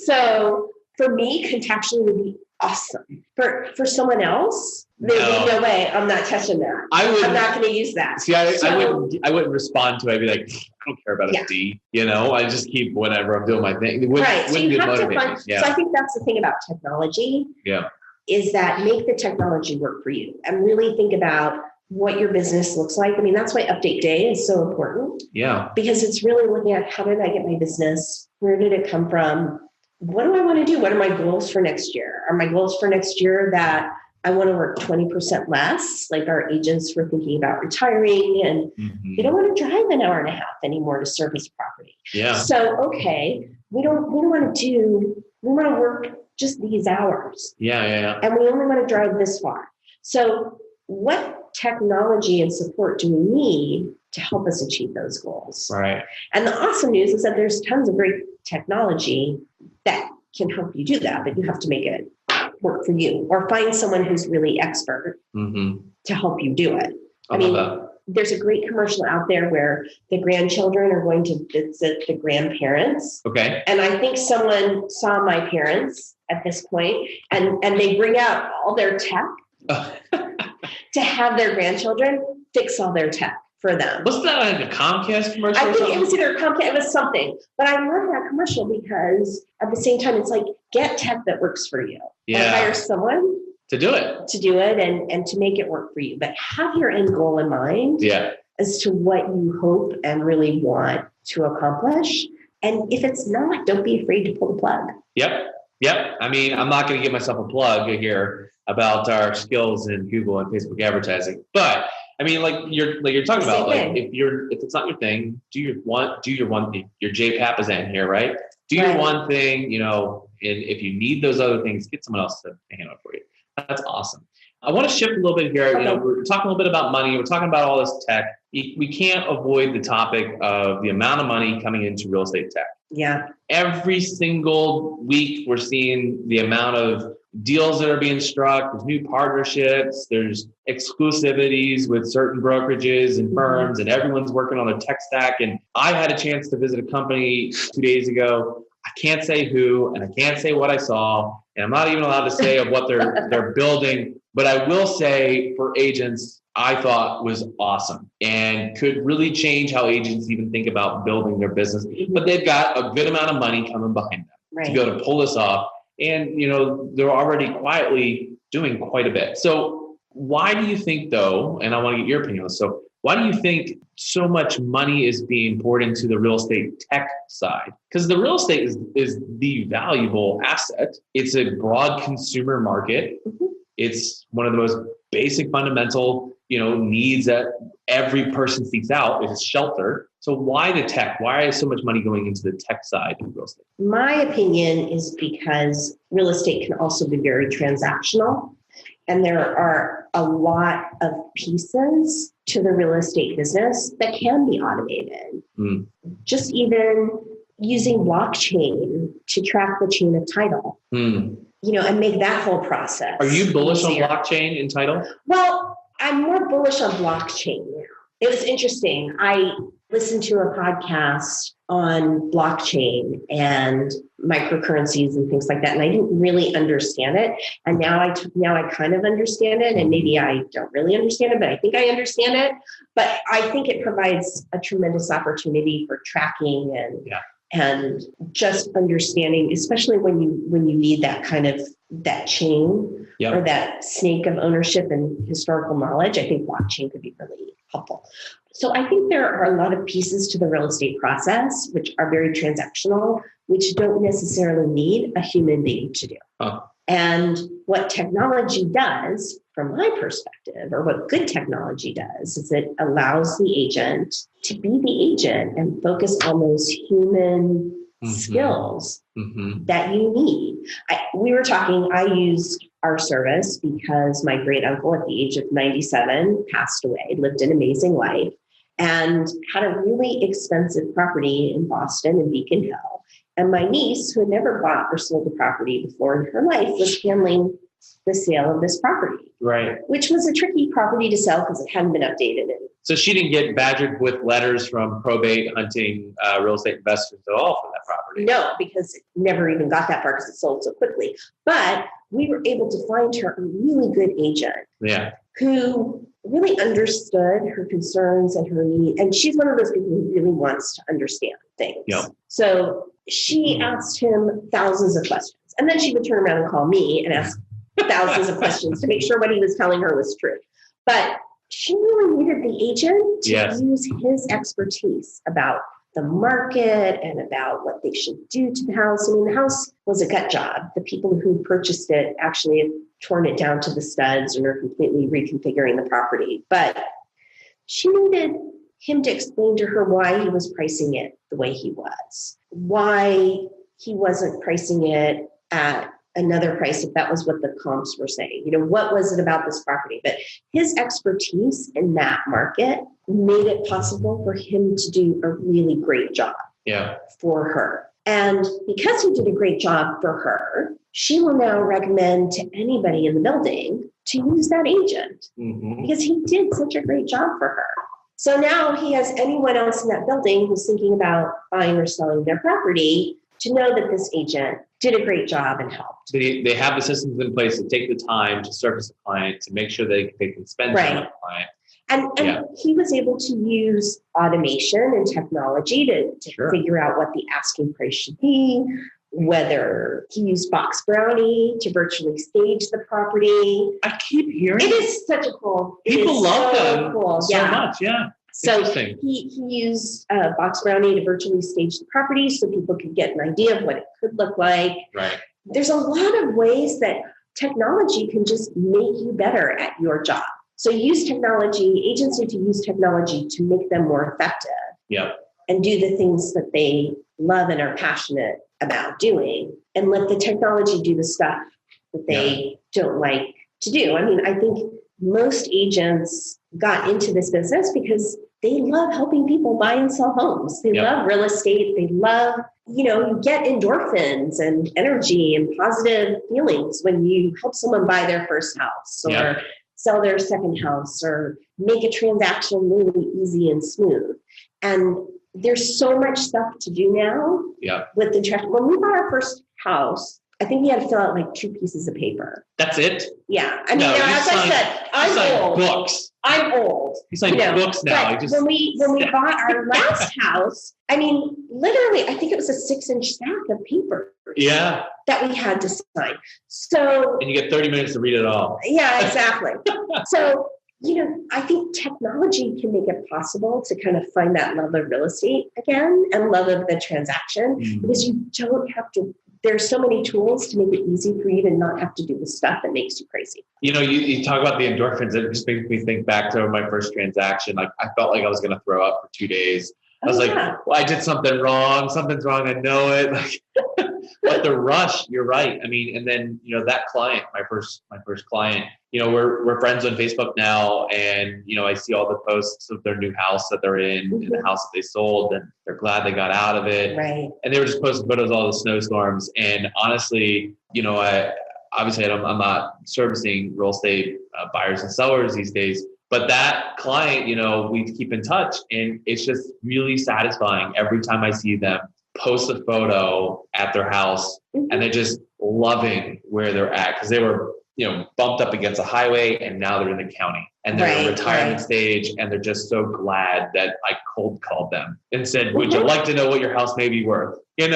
So for me, contactually would be awesome. For someone else, there'd be no way I'm not touching that. I'm not going to use that. See, I wouldn't respond to it. I'd be like, I don't care about a D. I just keep whatever, I'm doing my thing. Right. So you have to find. So I think that's the thing about technology. Yeah. Is that make the technology work for you and really think about what your business looks like. I mean, that's why update day is so important. Yeah. Because it's really looking at, how did I get my business? Where did it come from? What do I want to do? What are my goals for next year? Are my goals for next year that I want to work 20% less, like our agents were thinking about retiring, and you don't want to drive an hour and a half anymore to service property. Yeah. So, okay, we want to work just these hours. Yeah. And we only want to drive this far. So what technology and support do we need to help us achieve those goals? Right. And the awesome news is that there's tons of great technology that can help you do that, but you have to make it work for you, or find someone who's really expert to help you do it. I mean, there's a great commercial out there where the grandchildren are going to visit the grandparents. Okay. And I think someone saw my parents at this point, and they bring out all their tech to have their grandchildren fix all their tech for them. Wasn't that like a Comcast commercial? I think it was either Comcast, it was something. But I love that commercial because at the same time, it's like, get tech that works for you. Yeah. And hire someone to do it and to make it work for you. But have your end goal in mind as to what you hope and really want to accomplish. And if it's not, don't be afraid to pull the plug. Yep. I mean, I'm not going to give myself a plug here about our skills in Google and Facebook advertising, but I mean, like you're talking about, like if it's not your thing, do your one thing. Your JPAP is in here, right? Do your one thing, and if you need those other things, get someone else to handle it for you. That's awesome. I want to shift a little bit here. Okay. We're talking a little bit about money. We're talking about all this tech. We can't avoid the topic of the amount of money coming into real estate tech. Yeah. Every single week, we're seeing the amount of deals that are being struck. There's new partnerships. There's exclusivities with certain brokerages and firms, and everyone's working on their tech stack. And I had a chance to visit a company 2 days ago. I can't say who, and I can't say what I saw, and I'm not even allowed to say of what they're building. But I will say, for agents, I thought was awesome and could really change how agents even think about building their business. But they've got a good amount of money coming behind them to be able to pull this off. And, they're already quietly doing quite a bit. So why do you think, though, and I want to get your opinion on this, so why do you think so much money is being poured into the real estate tech side? Because the real estate is the valuable asset. It's a broad consumer market. It's one of the most basic fundamental, needs that every person seeks out is shelter. So why the tech? Why is so much money going into the tech side of real estate? My opinion is because real estate can also be very transactional. And there are a lot of pieces to the real estate business that can be automated. Just even using blockchain to track the chain of title. And make that whole process. Are you bullish on blockchain in title? Well, I'm more bullish on blockchain now. It was interesting. I listened to a podcast on blockchain and microcurrencies and things like that, and I didn't really understand it. And now I kind of understand it, and maybe I don't really understand it, but I think I understand it. But I think it provides a tremendous opportunity for tracking and just understanding, especially when you need that kind of that chain or that snake of ownership and historical knowledge. I think blockchain could be really helpful. So I think there are a lot of pieces to the real estate process which are very transactional, which don't necessarily need a human being to do. And what technology does, from my perspective, or what good technology does, is it allows the agent to be the agent and focus on those human skills that you need. We were talking, I used our service because my great uncle at the age of 97 passed away, lived an amazing life, and had a really expensive property in Boston and Beacon Hill. And my niece, who had never bought or sold a property before in her life, was handling the sale of this property. Right. Which was a tricky property to sell because it hadn't been updated. So she didn't get badgered with letters from probate hunting real estate investors at all for that property. No, because it never even got that far because it sold so quickly. But we were able to find her a really good agent. Yeah. Who really understood her concerns and her needs. And she's one of those people who really wants to understand things. Yeah. So she asked him thousands of questions. And then she would turn around and call me and ask thousands of questions to make sure what he was telling her was true. But she really needed the agent to use his expertise about the market and about what they should do to the house. I mean, the house was a gut job. The people who purchased it actually have torn it down to the studs and are completely reconfiguring the property. But she needed him to explain to her why he was pricing it the way he was, why he wasn't pricing it at another price if that was what the comps were saying. You know, what was it about this property? But his expertise in that market made it possible for him to do a really great job for her. And because he did a great job for her, she will now recommend to anybody in the building to use that agent because he did such a great job for her. So now he has anyone else in that building who's thinking about buying or selling their property to know that this agent did a great job and helped. They have the systems in place to take the time to service a client, to make sure they can spend time with the client. And he was able to use automation and technology to figure out what the asking price should be, whether he used Box Brownie to virtually stage the property. I keep hearing it is such a cool. People love them cool. so much. Yeah. So he used Box Brownie to virtually stage the property so people could get an idea of what it could look like. Right. There's a lot of ways that technology can just make you better at your job. So use technology, agents need to use technology to make them more effective. Yep. And do the things that they love and are passionate about doing, and let the technology do the stuff that they don't like to do. I mean, I think most agents got into this business because they love helping people buy and sell homes. They love real estate. They love, you get endorphins and energy and positive feelings when you help someone buy their first house or sell their second house or make a transaction really easy and smooth. And there's so much stuff to do now with the check. When we bought our first house, I think we had to fill out like 2 pieces of paper. That's it? Yeah. I mean, as I said, I'm old. Books. I'm old. He's like books now. But when we bought our last house, I mean, literally, I think it was a 6-inch stack of paper. Yeah. That we had to sign. So. And you get 30 minutes to read it all. Yeah, exactly. So, I think technology can make it possible to kind of find that love of real estate again and love of the transaction because you don't have to. There's so many tools to make it easy for you to not have to do the stuff that makes you crazy. You talk about the endorphins. It just makes me think back to my first transaction. Like I felt like I was going to throw up for 2 days. I was like, well, I did something wrong. Something's wrong. I know it. Like, but the rush, you're right. I mean, and then, that client, my first client, we're friends on Facebook now. And, I see all the posts of their new house that they're in the house that they sold, and they're glad they got out of it. Right. And they were just posting photos of all the snowstorms. And honestly, I'm not servicing real estate buyers and sellers these days. But that client, we keep in touch, and it's just really satisfying every time I see them post a photo at their house and they're just loving where they're at because they were, bumped up against a highway and now they're in the county and they're in retirement stage and they're just so glad that I cold called them and said, would you like to know what your house may be worth? And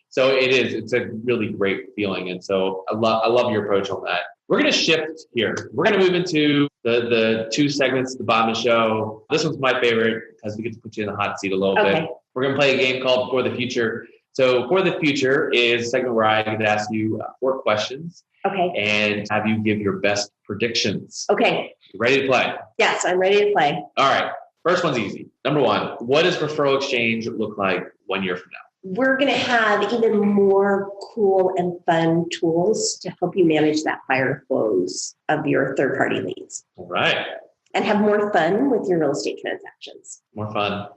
so it's a really great feeling. And so I love your approach on that. We're going to shift here. We're going to move into the 2 segments at the bottom of the show. This one's my favorite because we get to put you in the hot seat a little bit. We're going to play a game called For the Future. So For the Future is a segment where I get to ask you 4 questions. Okay. And have you give your best predictions. Okay. You ready to play? Yes, I'm ready to play. All right. First one's easy. Number 1, what does ReferralExchange look like 1 year from now? We're going to have even more cool and fun tools to help you manage that fire flows of your third-party leads. All right. And have more fun with your real estate transactions. More fun.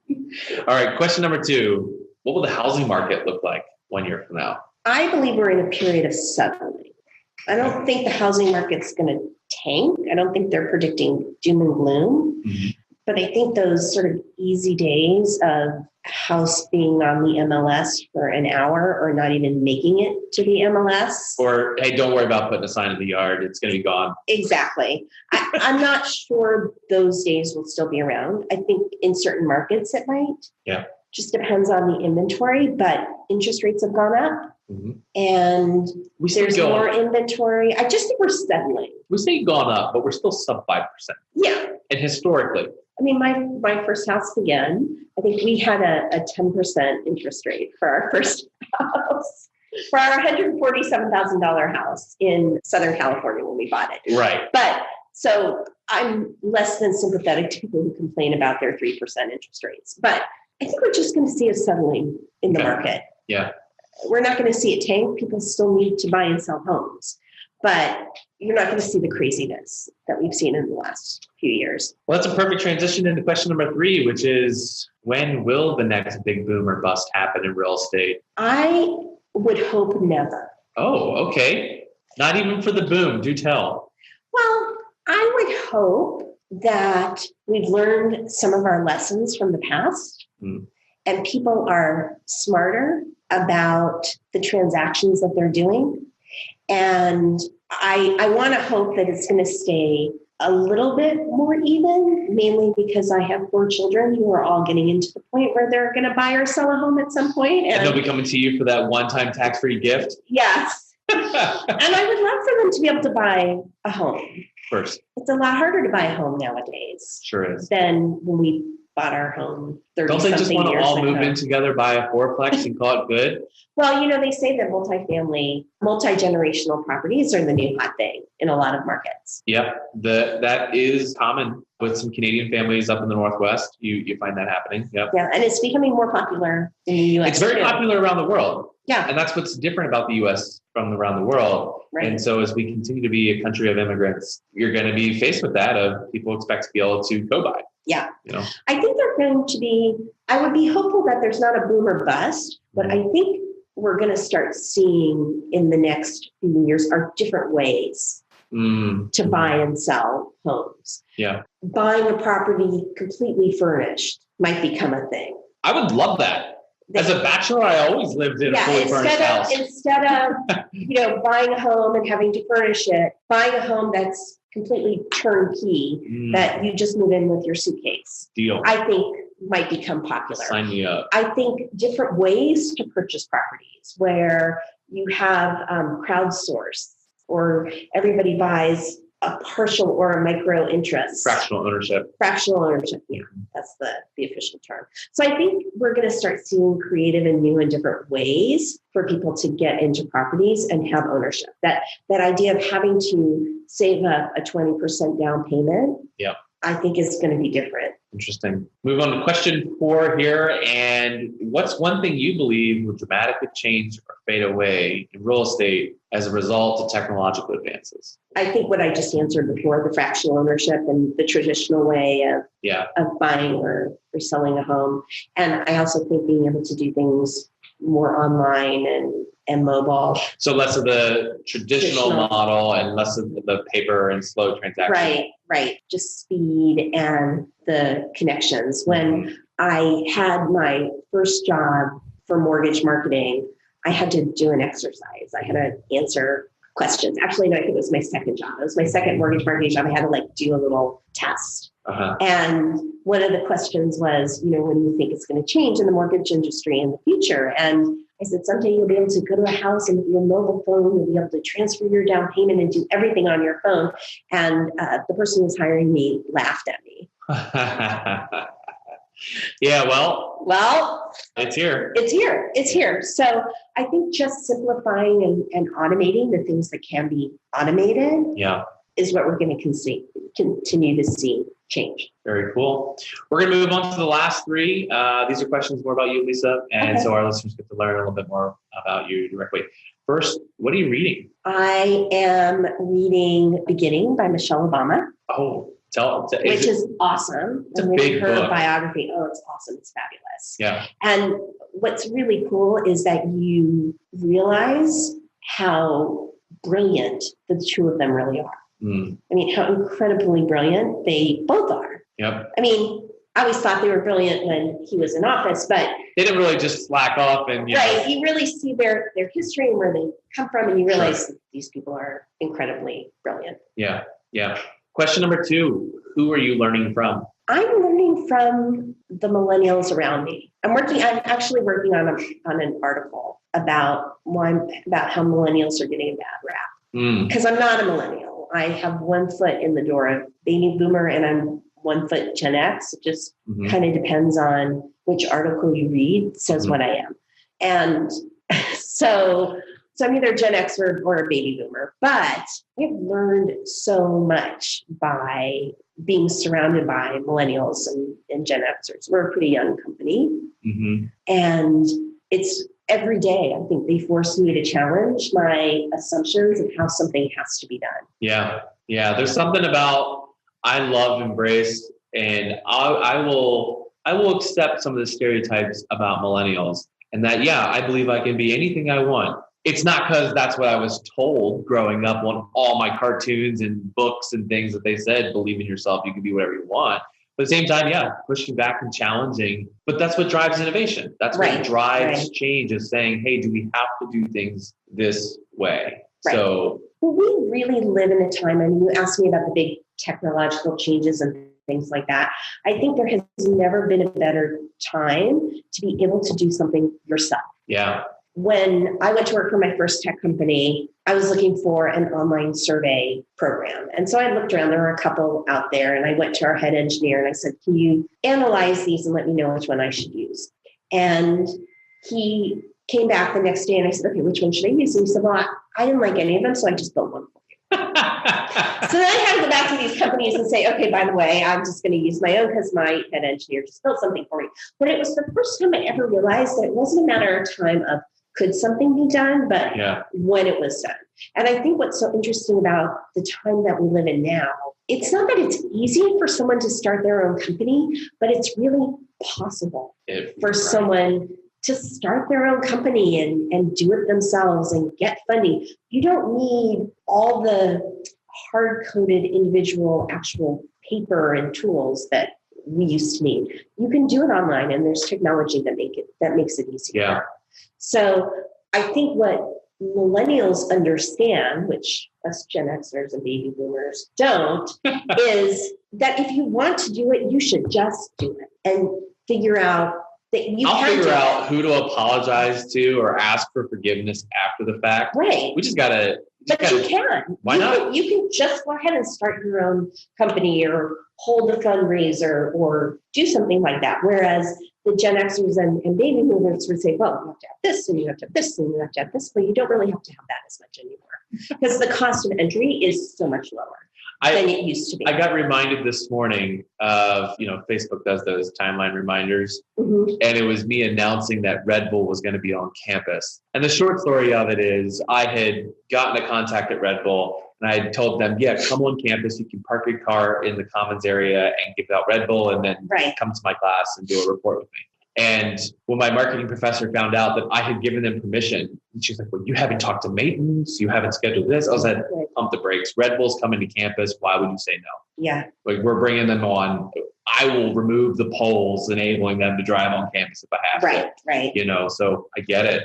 All right. Question number 2. What will the housing market look like 1 year from now? I believe we're in a period of settling. I don't think the housing market's going to tank. I don't think they're predicting doom and gloom. Mm-hmm. But I think those sort of easy days of house being on the MLS for an hour or not even making it to the MLS. Or, hey, don't worry about putting a sign in the yard. It's going to be gone. Exactly. I'm not sure those days will still be around. I think in certain markets it might. Yeah. Just depends on the inventory, but interest rates have gone up. Mm-hmm. And there's more inventory. I just think we're settling. We say gone up, but we're still sub 5%. Yeah. And historically. I mean, my first house again, I think we had a 10% interest rate for our first house, for our $147,000 house in Southern California when we bought it. Right. But so I'm less than sympathetic to people who complain about their 3% interest rates. But I think we're just going to see a settling in the market. Yeah. We're not going to see it tank. People still need to buy and sell homes. But you're not going to see the craziness that we've seen in the last few years. Well, that's a perfect transition into question number 3, which is, when will the next big boom or bust happen in real estate? I would hope never. Oh, okay. Not even for the boom. Do tell. Well, I would hope that we've learned some of our lessons from the past and people are smarter about the transactions that they're doing. And I want to hope that it's going to stay a little bit more even, mainly because I have 4 children who are all getting into the point where they're going to buy or sell a home at some point. And they'll be coming to you for that one-time tax-free gift? Yes. And I would love for them to be able to buy a home. First. It's a lot harder to buy a home nowadays. Sure is. Than when we bought our home 30 Don't they just want to all move ago. in together, buy a fourplex and call it good? Well, they say that multifamily, multi-generational properties are the new hot thing in a lot of markets. Yep. That is common with some Canadian families up in the Northwest. You find that happening. Yep. Yeah. And it's becoming more popular in the U.S. It's very popular around the world. Yeah. And that's what's different about the U.S. from around the world. Right. And so as we continue to be a country of immigrants, you're going to be faced with that of people expect to be able to go buy. Yeah. I think they're going to be, I would be hopeful that there's not a boom or bust, but I think we're going to start seeing in the next few years are different ways to buy and sell homes. Yeah. Buying a property completely furnished might become a thing. I would love that. As a bachelor, I always lived in a fully furnished house. Instead of, buying a home and having to furnish it, buying a home that's completely turnkey that you just move in with your suitcase. Deal. I think might become popular. Sign me up. I think different ways to purchase properties where you have crowdsource or everybody buys a partial or a micro interest. Fractional ownership. Yeah, that's the official term. So I think we're going to start seeing creative and new and different ways for people to get into properties and have ownership. That idea of having to save up a 20% down payment, I think is going to be different. Interesting. Move on to question 4 here. And what's one thing you believe will dramatically change or fade away in real estate as a result of technological advances? I think what I just answered before, the fractional ownership and the traditional way of buying or selling a home. And I also think being able to do things more online and mobile. So less of the traditional model and less of the paper and slow transactions. Right. Just speed and the connections. When I had my first job for mortgage marketing, I had to do an exercise. I had to answer questions. Actually, no, I think it was my second job. It was my second mortgage marketing job. I had to do a little test. And one of the questions was, when do you think it's going to change in the mortgage industry in the future? And I said, someday you'll be able to go to a house and with your mobile phone, you'll be able to transfer your down payment and do everything on your phone. And the person who was hiring me laughed at me. Yeah, well, it's here. It's here. So I think just simplifying and automating the things that can be automated is what we're going to continue to see change. Very cool. We're going to move on to the last 3. These are questions more about you, Lisa. And so our listeners get to learn a little bit more about you directly. First, what are you reading? I am reading Beginning by Michelle Obama. Oh, which is awesome. It's a big her book. Biography. Oh, it's awesome. It's fabulous. Yeah. And what's really cool is that you realize how brilliant the two of them really are. Mm. I mean, how incredibly brilliant they both are. Yep. I mean, I always thought they were brilliant when he was in office, but They didn't really just slack off and, right, you really see their history and where they come from, and you realize Sure. these people are incredibly brilliant. Yeah. Yeah. Question number 2, who are you learning from? I'm learning from the millennials around me. I'm actually working on an article about how millennials are getting a bad rap. Because I'm not a millennial. I have one foot in the door of baby boomer and I'm 1 foot Gen X. It just kind of depends on which article you read, says what I am. And so I'm either Gen X or a baby boomer, but I've learned so much by being surrounded by millennials and Gen Xers. We're a pretty young company. And it's every day, I think they force me to challenge my assumptions of how something has to be done. Yeah. Yeah. There's something about I love, embrace, and I will accept some of the stereotypes about millennials, and that, yeah, I believe I can be anything I want. It's not because that's what I was told growing up on all my cartoons and books and things that they said, believe in yourself, you can be whatever you want. But at the same time, yeah, pushing back and challenging. But that's what drives innovation. That's what drives change, is saying, hey, do we have to do things this way? Right. So well, we really live in a time, and you asked me about the big technological changes and things like that. I think there has never been a better time to be able to do something yourself. Yeah. When I went to work for my first tech company, I was looking for an online survey program. And so I looked around, there were a couple out there, and I went to our head engineer and I said, can you analyze these and let me know which one I should use? And he came back the next day and I said, okay, which one should I use? And he said, well, I didn't like any of them, so I just built one for you. So then I had to go back to these companies and say, okay, by the way, I'm just going to use my own because my head engineer just built something for me. But it was the first time I ever realized that it wasn't a matter of time of could something be done, but when it was done. And I think what's so interesting about the time that we live in now, it's not that it's easy for someone to start their own company, but it's really possible for someone to start their own company and do it themselves and get funding. You don't need all the hard-coded individual actual paper and tools that we used to need. You can do it online, and there's technology that makes it easier. Yeah. So I think what millennials understand, which us Gen Xers and baby boomers don't, is that if you want to do it, you should just do it and figure out that you I'll can figure out who to apologize to or ask for forgiveness after the fact. Right. We just gotta. But you can. Why not? You can just go ahead and start your own company or hold a fundraiser or do something like that. Whereas the Gen Xers and baby boomers would say, well, you have to have this and you have to have this and you have to have this, but you don't really have to have that as much anymore because the cost of entry is so much lower than it used to be. I got reminded this morning of, Facebook does those timeline reminders, and it was me announcing that Red Bull was going to be on campus. And the short story of it is I had gotten a contact at Red Bull and I had told them, yeah, come on campus. You can park your car in the commons area and give out Red Bull and then come to my class and do a report with me. And when my marketing professor found out that I had given them permission, she's like, well, you haven't talked to maintenance, you haven't scheduled this. I was like, pump the brakes. Red Bull's coming to campus. Why would you say no? Yeah. Like, we're bringing them on. I will remove the poles enabling them to drive on campus if I have to. Right. So I get it.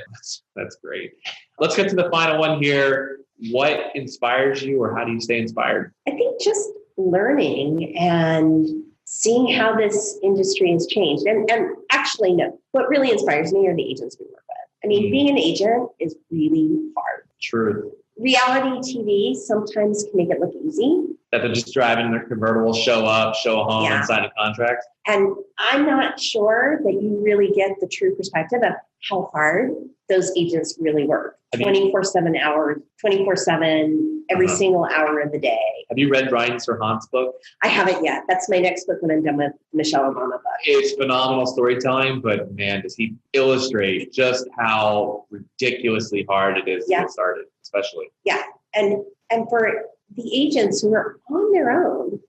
That's great. Let's get to the final one here. What inspires you, or how do you stay inspired? I think just learning and seeing how this industry has changed. And actually, no, what really inspires me are the agents we work with. I mean, being an agent is really hard. True. Reality TV sometimes can make it look easy. That they're just driving their convertible, show up, show a home, and sign a contract. And I'm not sure that you really get the true perspective of how hard those agents really work. 24/7 hours, 24/7, every single hour of the day. Have you read Ryan Serhant's book? I haven't yet. That's my next book when I'm done with Michelle Obama book. It's phenomenal storytelling, but man, does he illustrate just how ridiculously hard it is to get started, especially. Yeah. And for the agents who are on their own,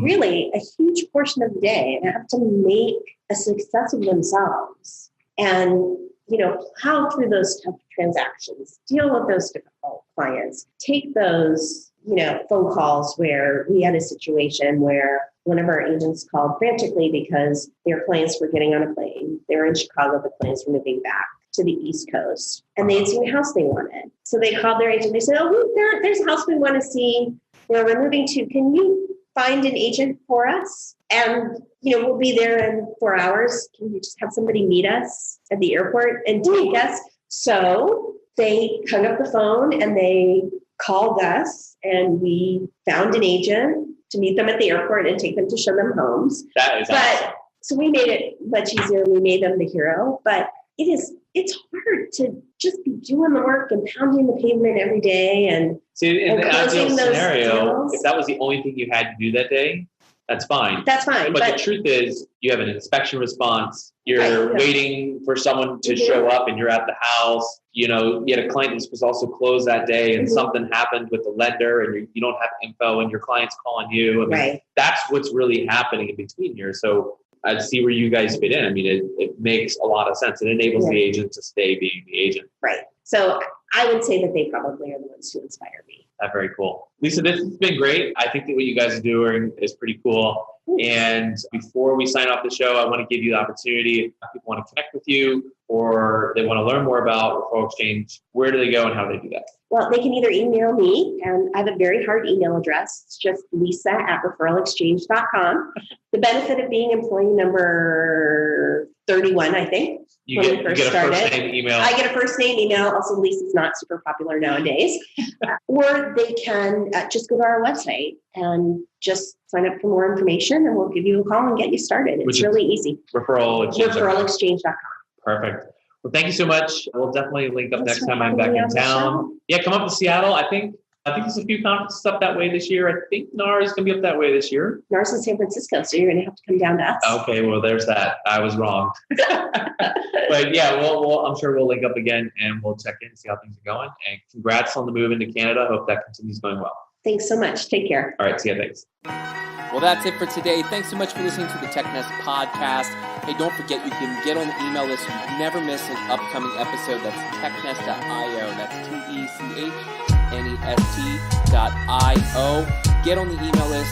really a huge portion of the day and have to make a success of themselves. And plow through those tough transactions, deal with those difficult clients, take those, phone calls where we had a situation where one of our agents called frantically because their clients were getting on a plane. They were in Chicago, the clients were moving back to the East Coast, and they had seen a house they wanted. So they called their agent. They said, there's a house we want to see where we're moving to. Can you find an agent for us? And, we'll be there in 4 hours. Can you just have somebody meet us at the airport and take us? So they hung up the phone and they called us, and we found an agent to meet them at the airport and take them to show them homes. That is awesome. So we made it much easier. We made them the hero, but it's hard to just be doing the work and pounding the pavement every day. And see, in the ideal scenario, deals. if that was the only thing you had to do that day, that's fine. That's fine. But the truth is, you have an inspection response. You're Right. waiting for someone to show up, and you're at the house. You had a client that was also closed that day, and something happened with the lender, and you don't have info, and your client's calling you. I mean, Right. That's what's really happening in between here. So I see where you guys fit in. I mean, it makes a lot of sense. It enables the agent to stay being the agent. Right. So I would say that they probably are the ones who inspire me. That's very cool. Lisa, this has been great. I think that what you guys are doing is pretty cool. And before we sign off the show, I want to give you the opportunity, if people want to connect with you or they want to learn more about Referral Exchange, where do they go and how do they do that? Well, they can either email me, and I have a very hard email address. It's just lisa@referralexchange.com. The benefit of being employee number 31, I think. You get a first name email. I get a first name email. Also, Lisa's not super popular nowadays. Or they can just go to our website and just sign up for more information, and we'll give you a call and get you started. It's really easy. ReferralExchange.com. Perfect. Well, thank you so much. We'll definitely link up next time I'm back in town. Yeah, come up to Seattle. I think there's a few conferences up that way this year. I think NAR is going to be up that way this year. NAR's in San Francisco, so you're going to have to come down to us. Okay, well, there's that. I was wrong. But yeah, I'm sure we'll link up again and we'll check in and see how things are going. And congrats on the move into Canada. Hope that continues going well. Thanks so much. Take care. All right, see you. Thanks. Well, that's it for today. Thanks so much for listening to the TechNest podcast. Hey, don't forget you can get on the email list so you never miss an upcoming episode. That's technest.io. That's TECHNEST.io. Get on the email list.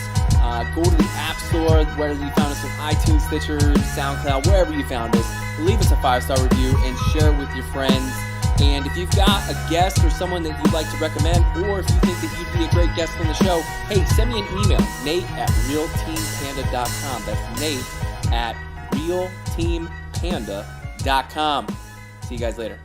Go to the App Store, whether you found us on iTunes, Stitcher, SoundCloud, wherever you found us. Leave us a 5-star review and share it with your friends. And if you've got a guest or someone that you'd like to recommend, or if you think that you'd be a great guest on the show, hey, send me an email, nate@realteampanda.com. That's nate@realteampanda.com. See you guys later.